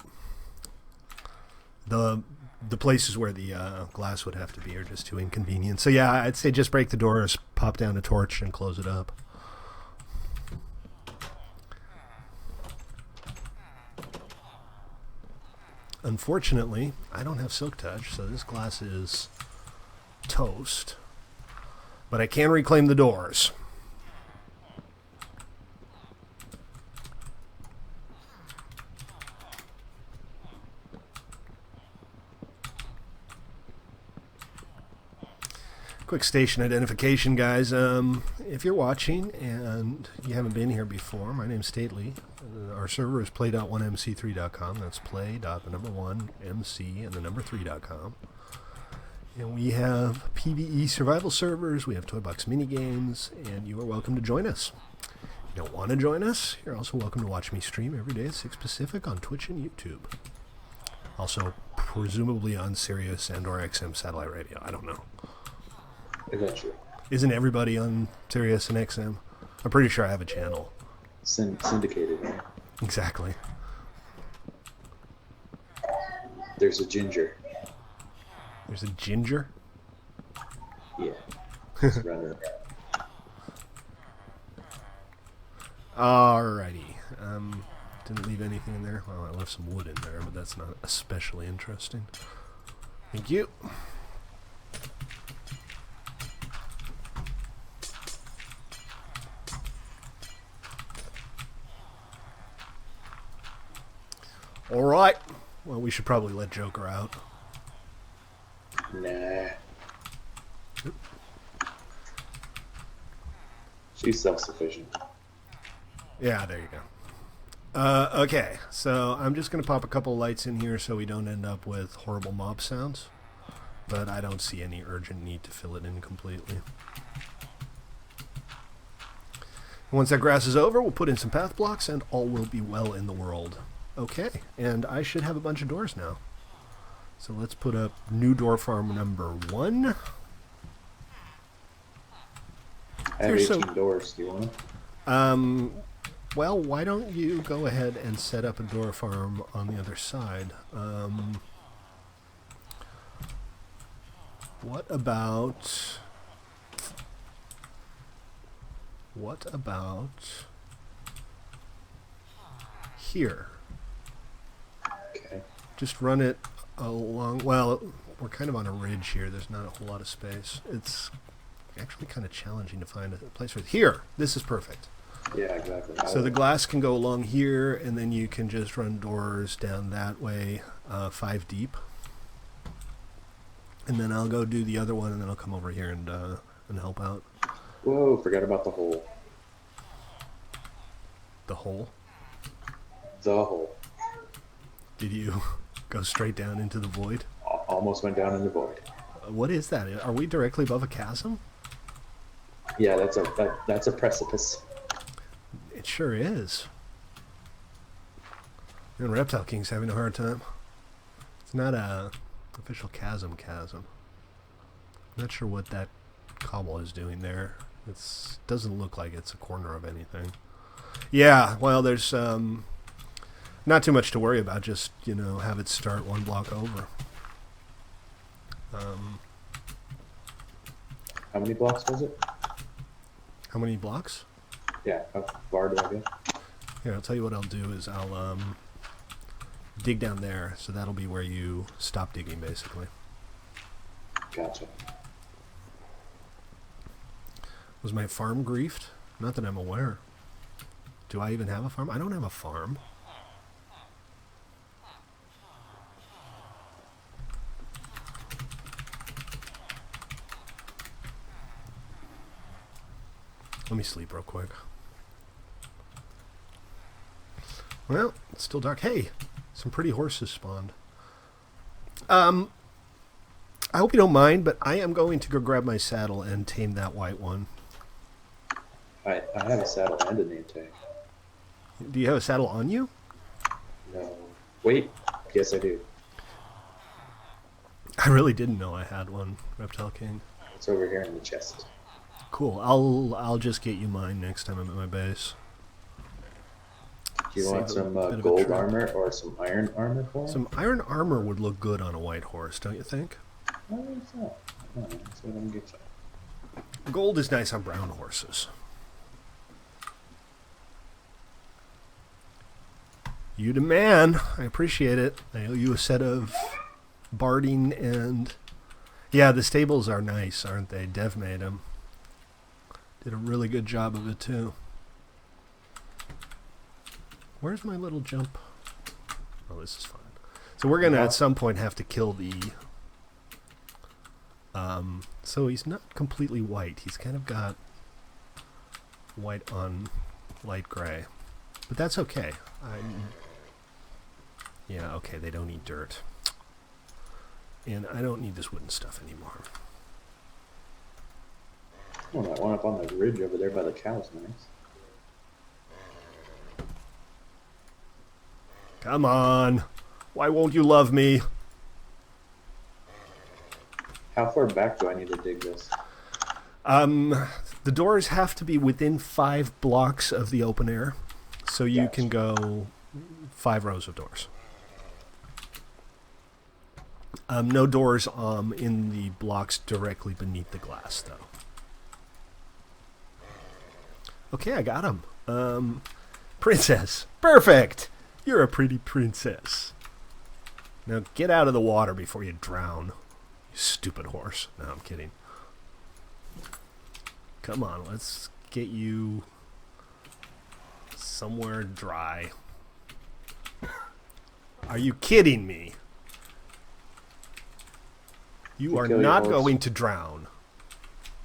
[SPEAKER 1] The places where the glass would have to be are just too inconvenient. So yeah, I'd say just break the doors, pop down a torch, and close it up. Unfortunately, I don't have silk touch, so this glass is toast. But I can reclaim the doors. Quick station identification, guys. If you're watching and you haven't been here before, my name's Stately. Our server is play.1mc3.com. That's play.1mc and the number 3.com. And we have PvE survival servers. We have toybox minigames, and you are welcome to join us. If you don't want to join us, you're also welcome to watch me stream every day at 6 Pacific on Twitch and YouTube. Also, presumably on Sirius and or XM satellite radio. I don't know.
[SPEAKER 2] Eventually.
[SPEAKER 1] Isn't everybody on Sirius and XM? I'm pretty sure I have a channel.
[SPEAKER 2] Syndicated, right?
[SPEAKER 1] Exactly.
[SPEAKER 2] There's a ginger.
[SPEAKER 1] There's a ginger?
[SPEAKER 2] Yeah. Just run it.
[SPEAKER 1] Alrighty. Didn't leave anything in there. Well, I left some wood in there, but that's not especially interesting. Thank you. Alright. Well, we should probably let Joker out.
[SPEAKER 2] Nah. She's self-sufficient.
[SPEAKER 1] Yeah, there you go. Okay, so I'm just going to pop a couple lights in here so we don't end up with horrible mob sounds. But I don't see any urgent need to fill it in completely. Once that grass is over, we'll put in some path blocks and all will be well in the world. Okay, and I should have a bunch of doors now. So let's put up new door farm number 1.
[SPEAKER 2] I have 18 doors. Do you want them?
[SPEAKER 1] Well, why don't you go ahead and set up a door farm on the other side? What about here?
[SPEAKER 2] Okay.
[SPEAKER 1] Just run it along. Well, we're kind of on a ridge here. There's not a whole lot of space. It's actually kind of challenging to find a place for it. Here, this is perfect.
[SPEAKER 2] Yeah, exactly.
[SPEAKER 1] So the glass can go along here, and then you can just run doors down that way, 5 deep. And then I'll go do the other one, and then I'll come over here and help out.
[SPEAKER 2] Whoa, forgot about the hole.
[SPEAKER 1] The hole?
[SPEAKER 2] The hole.
[SPEAKER 1] Did you go straight down into the void?
[SPEAKER 2] Almost went down in the void.
[SPEAKER 1] What is that? Are we directly above a chasm?
[SPEAKER 2] Yeah, that's a precipice.
[SPEAKER 1] It sure is. And Reptile King's having a hard time. It's not a official chasm. Not sure what that cobble is doing there. It doesn't look like it's a corner of anything. Yeah, well, there's not too much to worry about. Just, have it start 1 block over.
[SPEAKER 2] How many blocks was it?
[SPEAKER 1] How many blocks?
[SPEAKER 2] Yeah, how far do I go?
[SPEAKER 1] Here, I'll tell you what I'll do is I'll dig down there, so that'll be where you stop digging, basically.
[SPEAKER 2] Gotcha.
[SPEAKER 1] Was my farm griefed? Not that I'm aware. Do I even have a farm? I don't have a farm. Let me sleep real quick. Well, it's still dark. Hey, some pretty horses spawned. I hope you don't mind, but I am going to go grab my saddle and tame that white one.
[SPEAKER 2] I have a saddle and a name tag.
[SPEAKER 1] Do you have a saddle on you?
[SPEAKER 2] No. Wait. Yes, I do.
[SPEAKER 1] I really didn't know I had one, Reptile King.
[SPEAKER 2] It's over here in the chest.
[SPEAKER 1] Cool. I'll just get you mine next time I'm at my base.
[SPEAKER 2] Do you want
[SPEAKER 1] Save a
[SPEAKER 2] some
[SPEAKER 1] bit of a
[SPEAKER 2] gold
[SPEAKER 1] trip.
[SPEAKER 2] armor or some iron armor for him?
[SPEAKER 1] Some iron armor would look good on a white horse, don't you think?
[SPEAKER 2] I think so. No, that's what I'm getting.
[SPEAKER 1] Gold is nice on brown horses. You the man. I appreciate it. I owe you a set of barding and... Yeah, the stables are nice, aren't they? Dev made them. Did a really good job of it, too. Where's my little jump? Oh, this is fine. So we're going to, at some point, have to kill the... So he's not completely white. He's kind of got white on light gray. But that's okay. Yeah, okay, they don't eat dirt. And I don't need this wooden stuff anymore.
[SPEAKER 2] Oh, that one up on the ridge over there by the cows, nice.
[SPEAKER 1] Come on. Why won't you love me?
[SPEAKER 2] How far back do I need to dig this?
[SPEAKER 1] The doors have to be within 5 blocks of the open air. So you can go 5 rows of doors. No doors in the blocks directly beneath the glass, though. Okay, I got him. Princess. Perfect! You're a pretty princess. Now get out of the water before you drown. You stupid horse. No, I'm kidding. Come on, let's get you somewhere dry. Are you kidding me? You are not going to drown.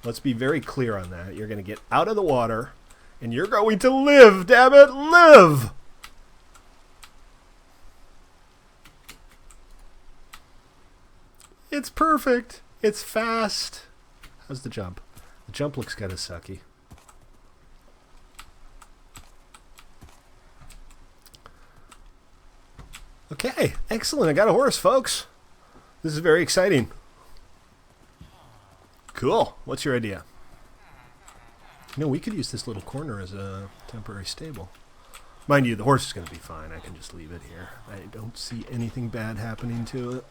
[SPEAKER 1] Let's be very clear on that. You're going to get out of the water, and you're going to live, damn it, live! It's perfect. It's fast. How's the jump? The jump looks kind of sucky. Okay, excellent. I got a horse, folks. This is very exciting. Cool. What's your idea? You know, we could use this little corner as a temporary stable. Mind you, the horse is going to be fine. I can just leave it here. I don't see anything bad happening to it.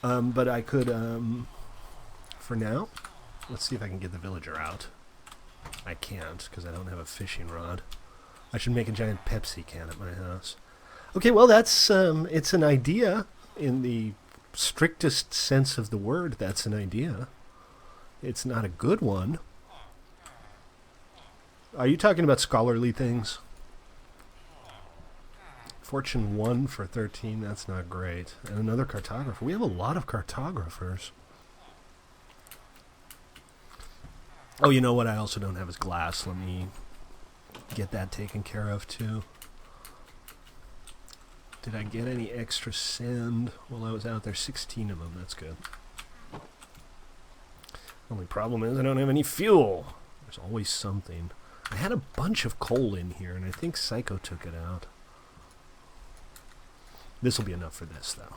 [SPEAKER 1] But I could, for now, let's see if I can get the villager out. I can't, because I don't have a fishing rod. I should make a giant Pepsi can at my house. Okay, well, that's, it's an idea. In the strictest sense of the word, that's an idea. It's not a good one. Are you talking about scholarly things? Fortune 1 for 13, that's not great. And another cartographer. We have a lot of cartographers. Oh, you know what I also don't have is glass. Let me get that taken care of, too. Did I get any extra sand while I was out there? 16 of them, that's good. Only problem is I don't have any fuel. There's always something. I had a bunch of coal in here, and I think Psycho took it out. This will be enough for this, though.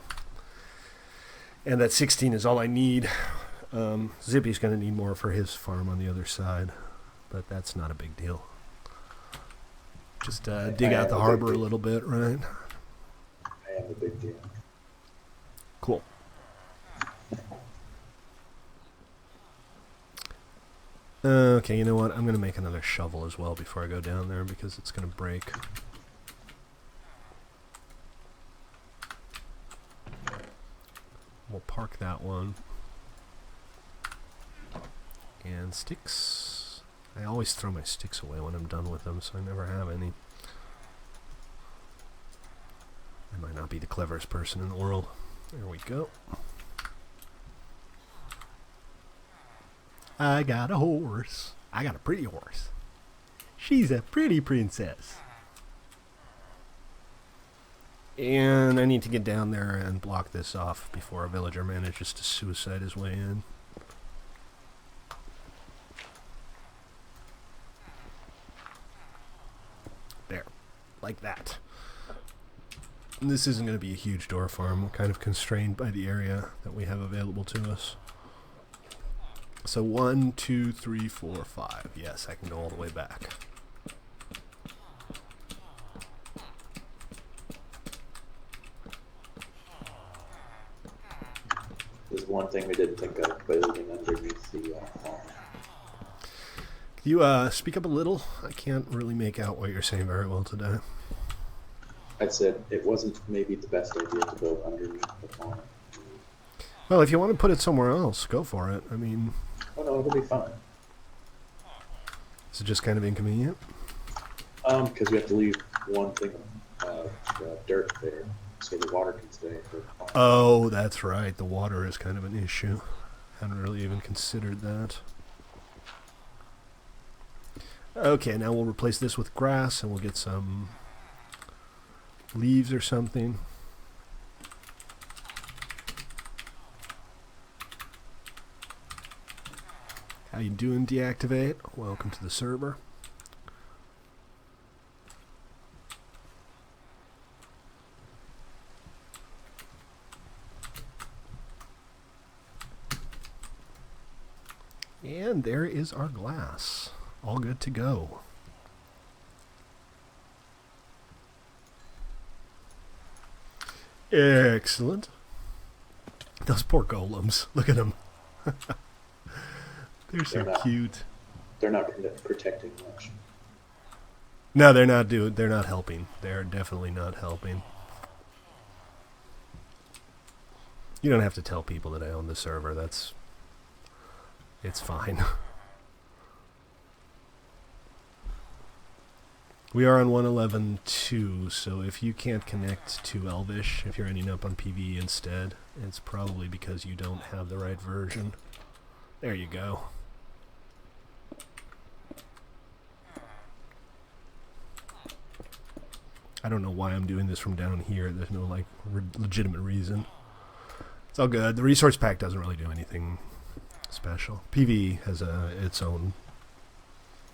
[SPEAKER 1] And that 16 is all I need. Zippy's going to need more for his farm on the other side, but that's not a big deal. Just dig out the harbor a little bit, right?
[SPEAKER 2] I have a big deal.
[SPEAKER 1] Cool. Okay, you know what? I'm going to make another shovel as well before I go down there because it's going to break. We'll park that one. And sticks. I always throw my sticks away when I'm done with them, so I never have any. I might not be the cleverest person in the world. There we go. I got a horse. I got a pretty horse. She's a pretty princess. And I need to get down there and block this off before a villager manages to suicide his way in. There. Like that. And this isn't going to be a huge door farm. We're kind of constrained by the area that we have available to us. So 1, 2, 3, 4, 5. Yes, I can go all the way back.
[SPEAKER 2] There's one thing we didn't think of, building underneath the farm.
[SPEAKER 1] Can you speak up a little? I can't really make out what you're saying very well today.
[SPEAKER 2] I said it wasn't maybe the best idea to build underneath the farm.
[SPEAKER 1] Well, if you want to put it somewhere else, go for it. I mean...
[SPEAKER 2] Oh no, it'll be fine.
[SPEAKER 1] Is it just kind of inconvenient?
[SPEAKER 2] Because we have to leave one thing of dirt there so the water can stay for the farm.
[SPEAKER 1] Oh, that's right. The water is kind of an issue. Haven't really even considered that. Okay, now we'll replace this with grass and we'll get some leaves or something. How you doing, Deactivate? Welcome to the server. And there is our glass. All good to go. Excellent. Those poor golems. Look at them. They're so cute.
[SPEAKER 2] They're not protecting much.
[SPEAKER 1] No, they're not helping. They're definitely not helping. You don't have to tell people that I own the server. It's fine. We are on 1.11.2, so if you can't connect to Elvish, if you're ending up on PvE instead, it's probably because you don't have the right version. There you go. I don't know why I'm doing this from down here. There's no like legitimate reason. It's all good. The resource pack doesn't really do anything special. PvE has its own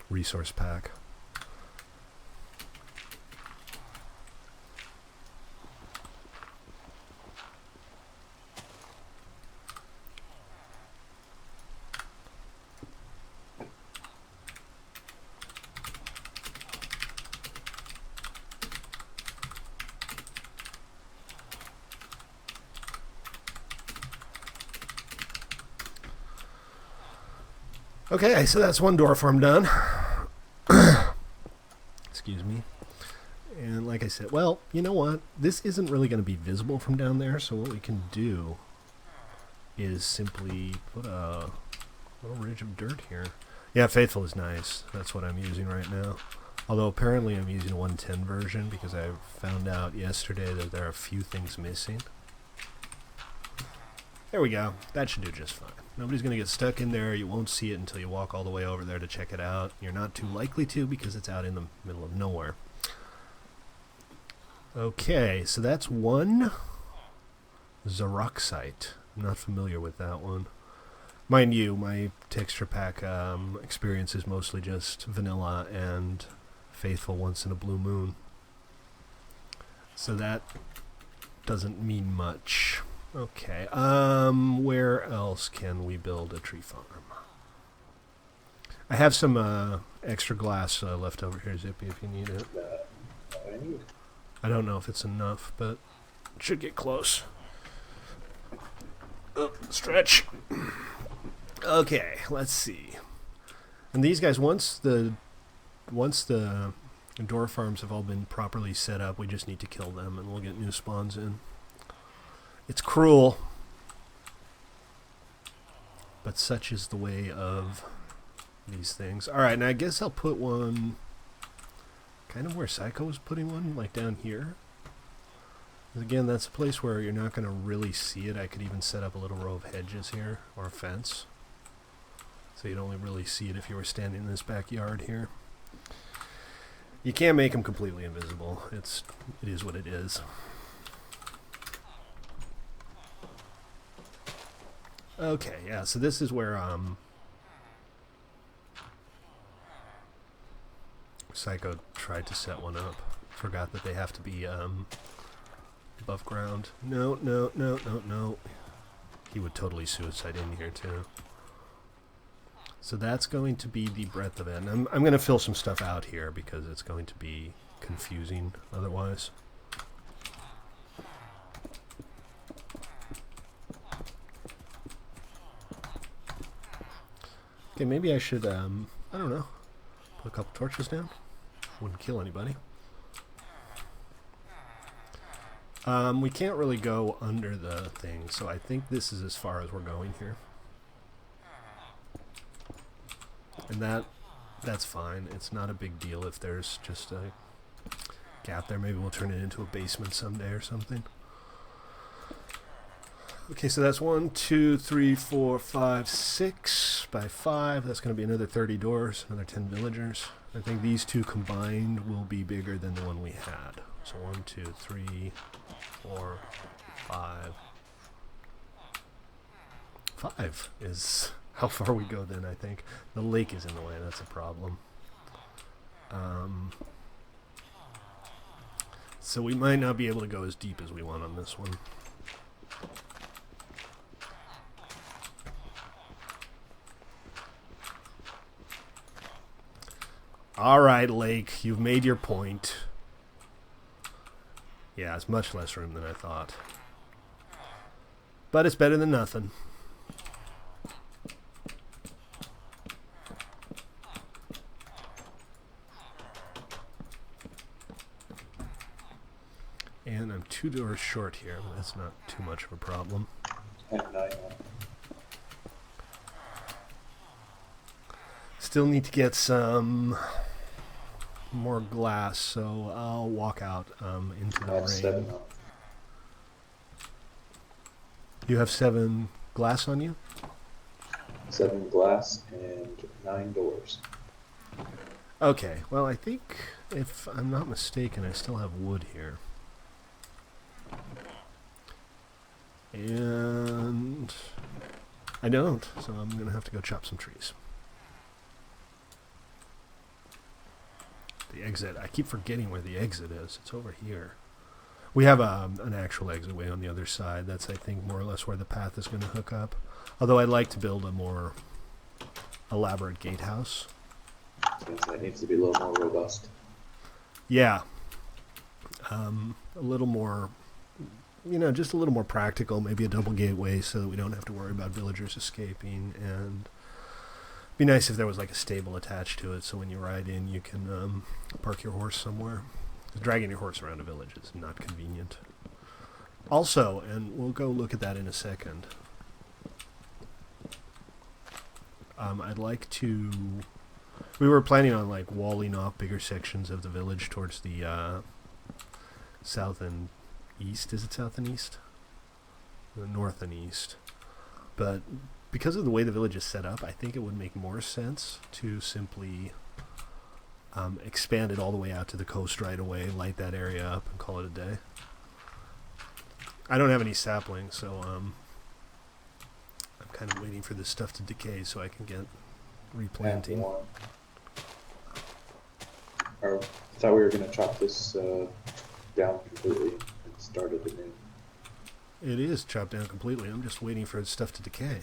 [SPEAKER 1] resource pack. Okay, so that's one door farm done. Excuse me. And like I said, well, you know what? This isn't really going to be visible from down there, so what we can do is simply put a little ridge of dirt here. Yeah, Faithful is nice. That's what I'm using right now. Although apparently I'm using a 110 version because I found out yesterday that there are a few things missing. There we go. That should do just fine. Nobody's going to get stuck in there. You won't see it until you walk all the way over there to check it out. You're not too likely to because it's out in the middle of nowhere. Okay, so that's one Xeroxite. I'm not familiar with that one. Mind you, my texture pack experience is mostly just vanilla and Faithful once in a blue moon. So that doesn't mean much. Okay, where else can we build a tree farm? I have some extra glass left over here, Zippy, if you need it. I don't know if it's enough, but it should get close. Oh, stretch. Okay, let's see. And these guys, once the door farms have all been properly set up, we just need to kill them, and we'll get new spawns in. It's cruel, but such is the way of these things. Alright, and I guess I'll put one kind of where Psycho was putting one, like down here. Again, that's a place where you're not going to really see it. I could even set up a little row of hedges here, or a fence. So you'd only really see it if you were standing in this backyard here. You can't make them completely invisible. It is what it is. Okay, yeah, so this is where Psycho tried to set one up. Forgot that they have to be above ground. No. He would totally suicide in here too. So that's going to be the breadth of it. And I'm going to fill some stuff out here because it's going to be confusing otherwise. Okay, maybe I should, I don't know, put a couple torches down. Wouldn't kill anybody. We can't really go under the thing, so I think this is as far as we're going here. And that's fine. It's not a big deal if there's just a gap there. Maybe we'll turn it into a basement someday or something. Okay, so that's 1, 2, 3, 4, 5, 6 by 5. That's going to be another 30 doors, another 10 villagers. I think these two combined will be bigger than the one we had. So 1, 2, 3, 4, 5. 5 is how far we go then, I think. The lake is in the way, that's a problem. So we might not be able to go as deep as we want on this one. Alright, lake, you've made your point. Yeah, it's much less room than I thought. But it's better than nothing. And I'm 2 doors short here, but that's not too much of a problem. Still need to get some more glass, so I'll walk out into the rain.
[SPEAKER 2] 7
[SPEAKER 1] You have 7 glass on you?
[SPEAKER 2] 7 glass and 9 doors.
[SPEAKER 1] Okay, well I think, if I'm not mistaken, I still have wood here. And I don't, so I'm going to have to go chop some trees. The exit, I keep forgetting where the exit is. It's over here. We have an actual exit way on the other side. That's, I think, more or less where the path is going to hook up. Although I'd like to build a more elaborate gatehouse.
[SPEAKER 2] It needs to be a little more robust.
[SPEAKER 1] Yeah. A little more, you know, just a little more practical. Maybe a double gateway so that we don't have to worry about villagers escaping. And it'd be nice if there was like a stable attached to it, so when you ride in, you can park your horse somewhere. Dragging your horse around a village is not convenient. Also, and we'll go look at that in a second, I'd like to... We were planning on like walling off bigger sections of the village towards the south and east. Is it south and east? The north and east. But because of the way the village is set up, I think it would make more sense to simply expand it all the way out to the coast right away, light that area up, and call it a day. I don't have any saplings, so I'm kind of waiting for this stuff to decay so I can get replanting.
[SPEAKER 2] I thought we were going to chop this down completely and start it anew.
[SPEAKER 1] It is chopped down completely. I'm just waiting for stuff to decay.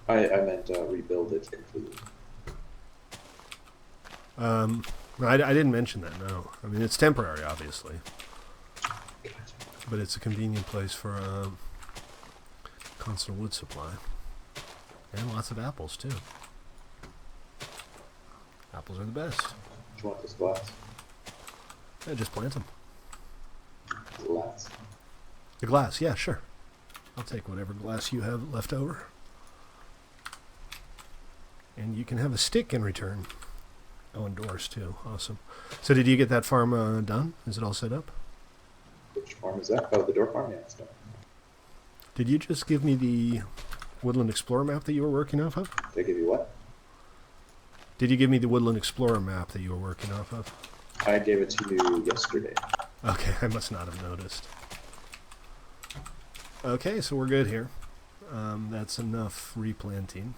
[SPEAKER 2] I meant rebuild it completely.
[SPEAKER 1] I didn't mention that, no. I mean, it's temporary, obviously. But it's a convenient place for constant wood supply. And lots of apples, too. Apples are the best.
[SPEAKER 2] Do you want this glass?
[SPEAKER 1] Yeah, just plant them.
[SPEAKER 2] Glass.
[SPEAKER 1] The glass, yeah, sure. I'll take whatever glass you have left over. And you can have a stick in return. Oh, and doors, too. Awesome. So did you get that farm done? Is it all set up?
[SPEAKER 2] Which farm is that? Oh, the door farm? Yeah, it's done.
[SPEAKER 1] Did you just give me the Woodland Explorer map that you were working off of?
[SPEAKER 2] Did I give you what?
[SPEAKER 1] Did you give me the Woodland Explorer map that you were working off of?
[SPEAKER 2] I gave it to you yesterday.
[SPEAKER 1] Okay, I must not have noticed. Okay, so we're good here. That's enough replanting.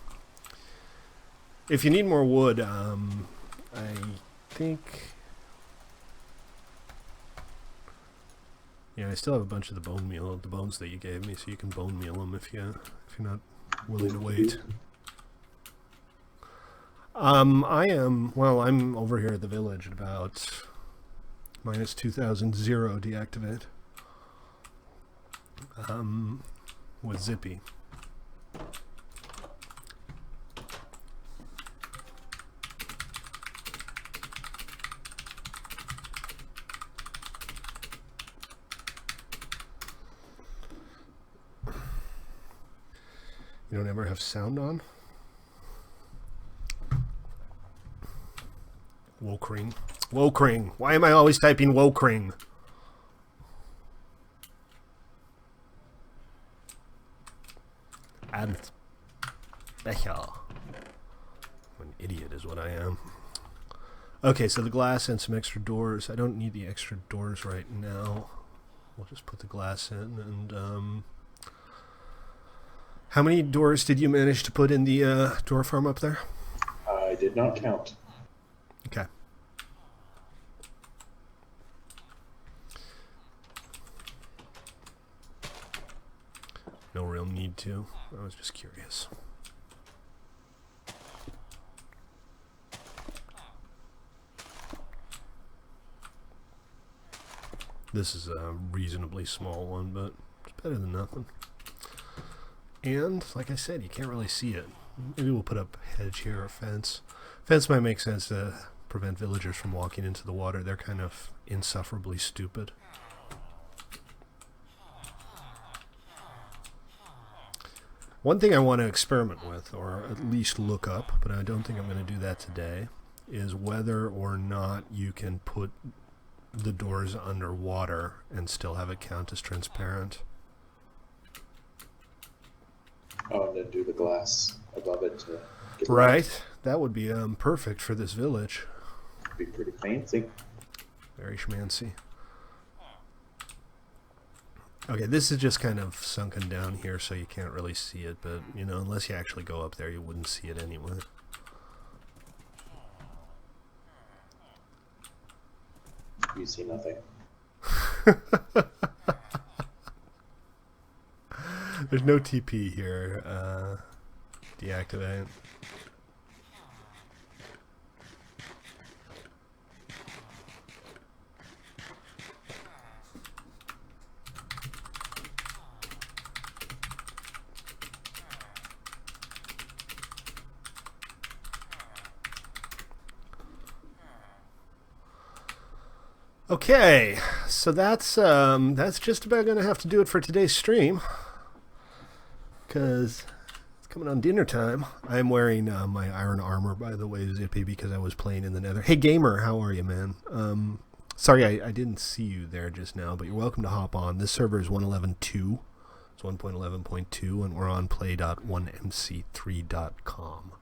[SPEAKER 1] If you need more wood, I think... Yeah, I still have a bunch of the bone meal, the bones that you gave me, so you can bone meal them if you're not willing to wait. I'm over here at the village at about minus 2000 deactivate. With Zippy. You don't ever have sound on? Wokring. Wokring. Why am I always typing Wokring? And Becher. I'm an idiot is what I am. Okay, so the glass and some extra doors. I don't need the extra doors right now. We'll just put the glass in. And how many doors did you manage to put in the door farm up there?
[SPEAKER 2] I did not count.
[SPEAKER 1] Okay. No real need to. I was just curious. This is a reasonably small one, but it's better than nothing. And, like I said, you can't really see it. Maybe we'll put up a hedge here or a fence. Fence might make sense to prevent villagers from walking into the water. They're kind of insufferably stupid. One thing I want to experiment with, or at least look up, but I don't think I'm going to do that today, is whether or not you can put the doors underwater and still have it count as transparent.
[SPEAKER 2] Oh, and then do the glass above it to get
[SPEAKER 1] Right. That would be perfect for this village.
[SPEAKER 2] be pretty fancy.
[SPEAKER 1] Very schmancy. Okay, this is just kind of sunken down here so you can't really see it, but, you know, unless you actually go up there, you wouldn't see it anyway.
[SPEAKER 2] You see nothing.
[SPEAKER 1] There's no TP here. Deactivate. Okay, so that's just about gonna have to do it for today's stream, because it's coming on dinner time. I'm wearing my iron armor, by the way, Zippy, because I was playing in the Nether. Hey gamer, how are you, man? Sorry, I didn't see you there just now, but you're welcome to hop on. This server is 111.2. It's 1.11.2, and we're on play.1mc3.com.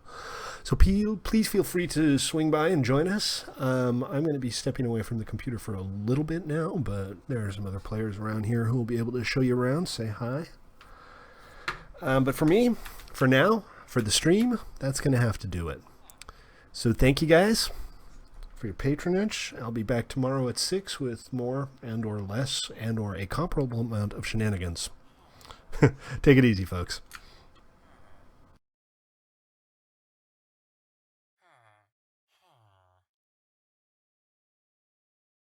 [SPEAKER 1] So please feel free to swing by and join us. I'm going to be stepping away from the computer for a little bit now, but there are some other players around here who will be able to show you around, say hi. But for me, for now, for the stream, that's going to have to do it. So thank you guys for your patronage. I'll be back tomorrow at 6 with more and or less and or a comparable amount of shenanigans. Take it easy, folks.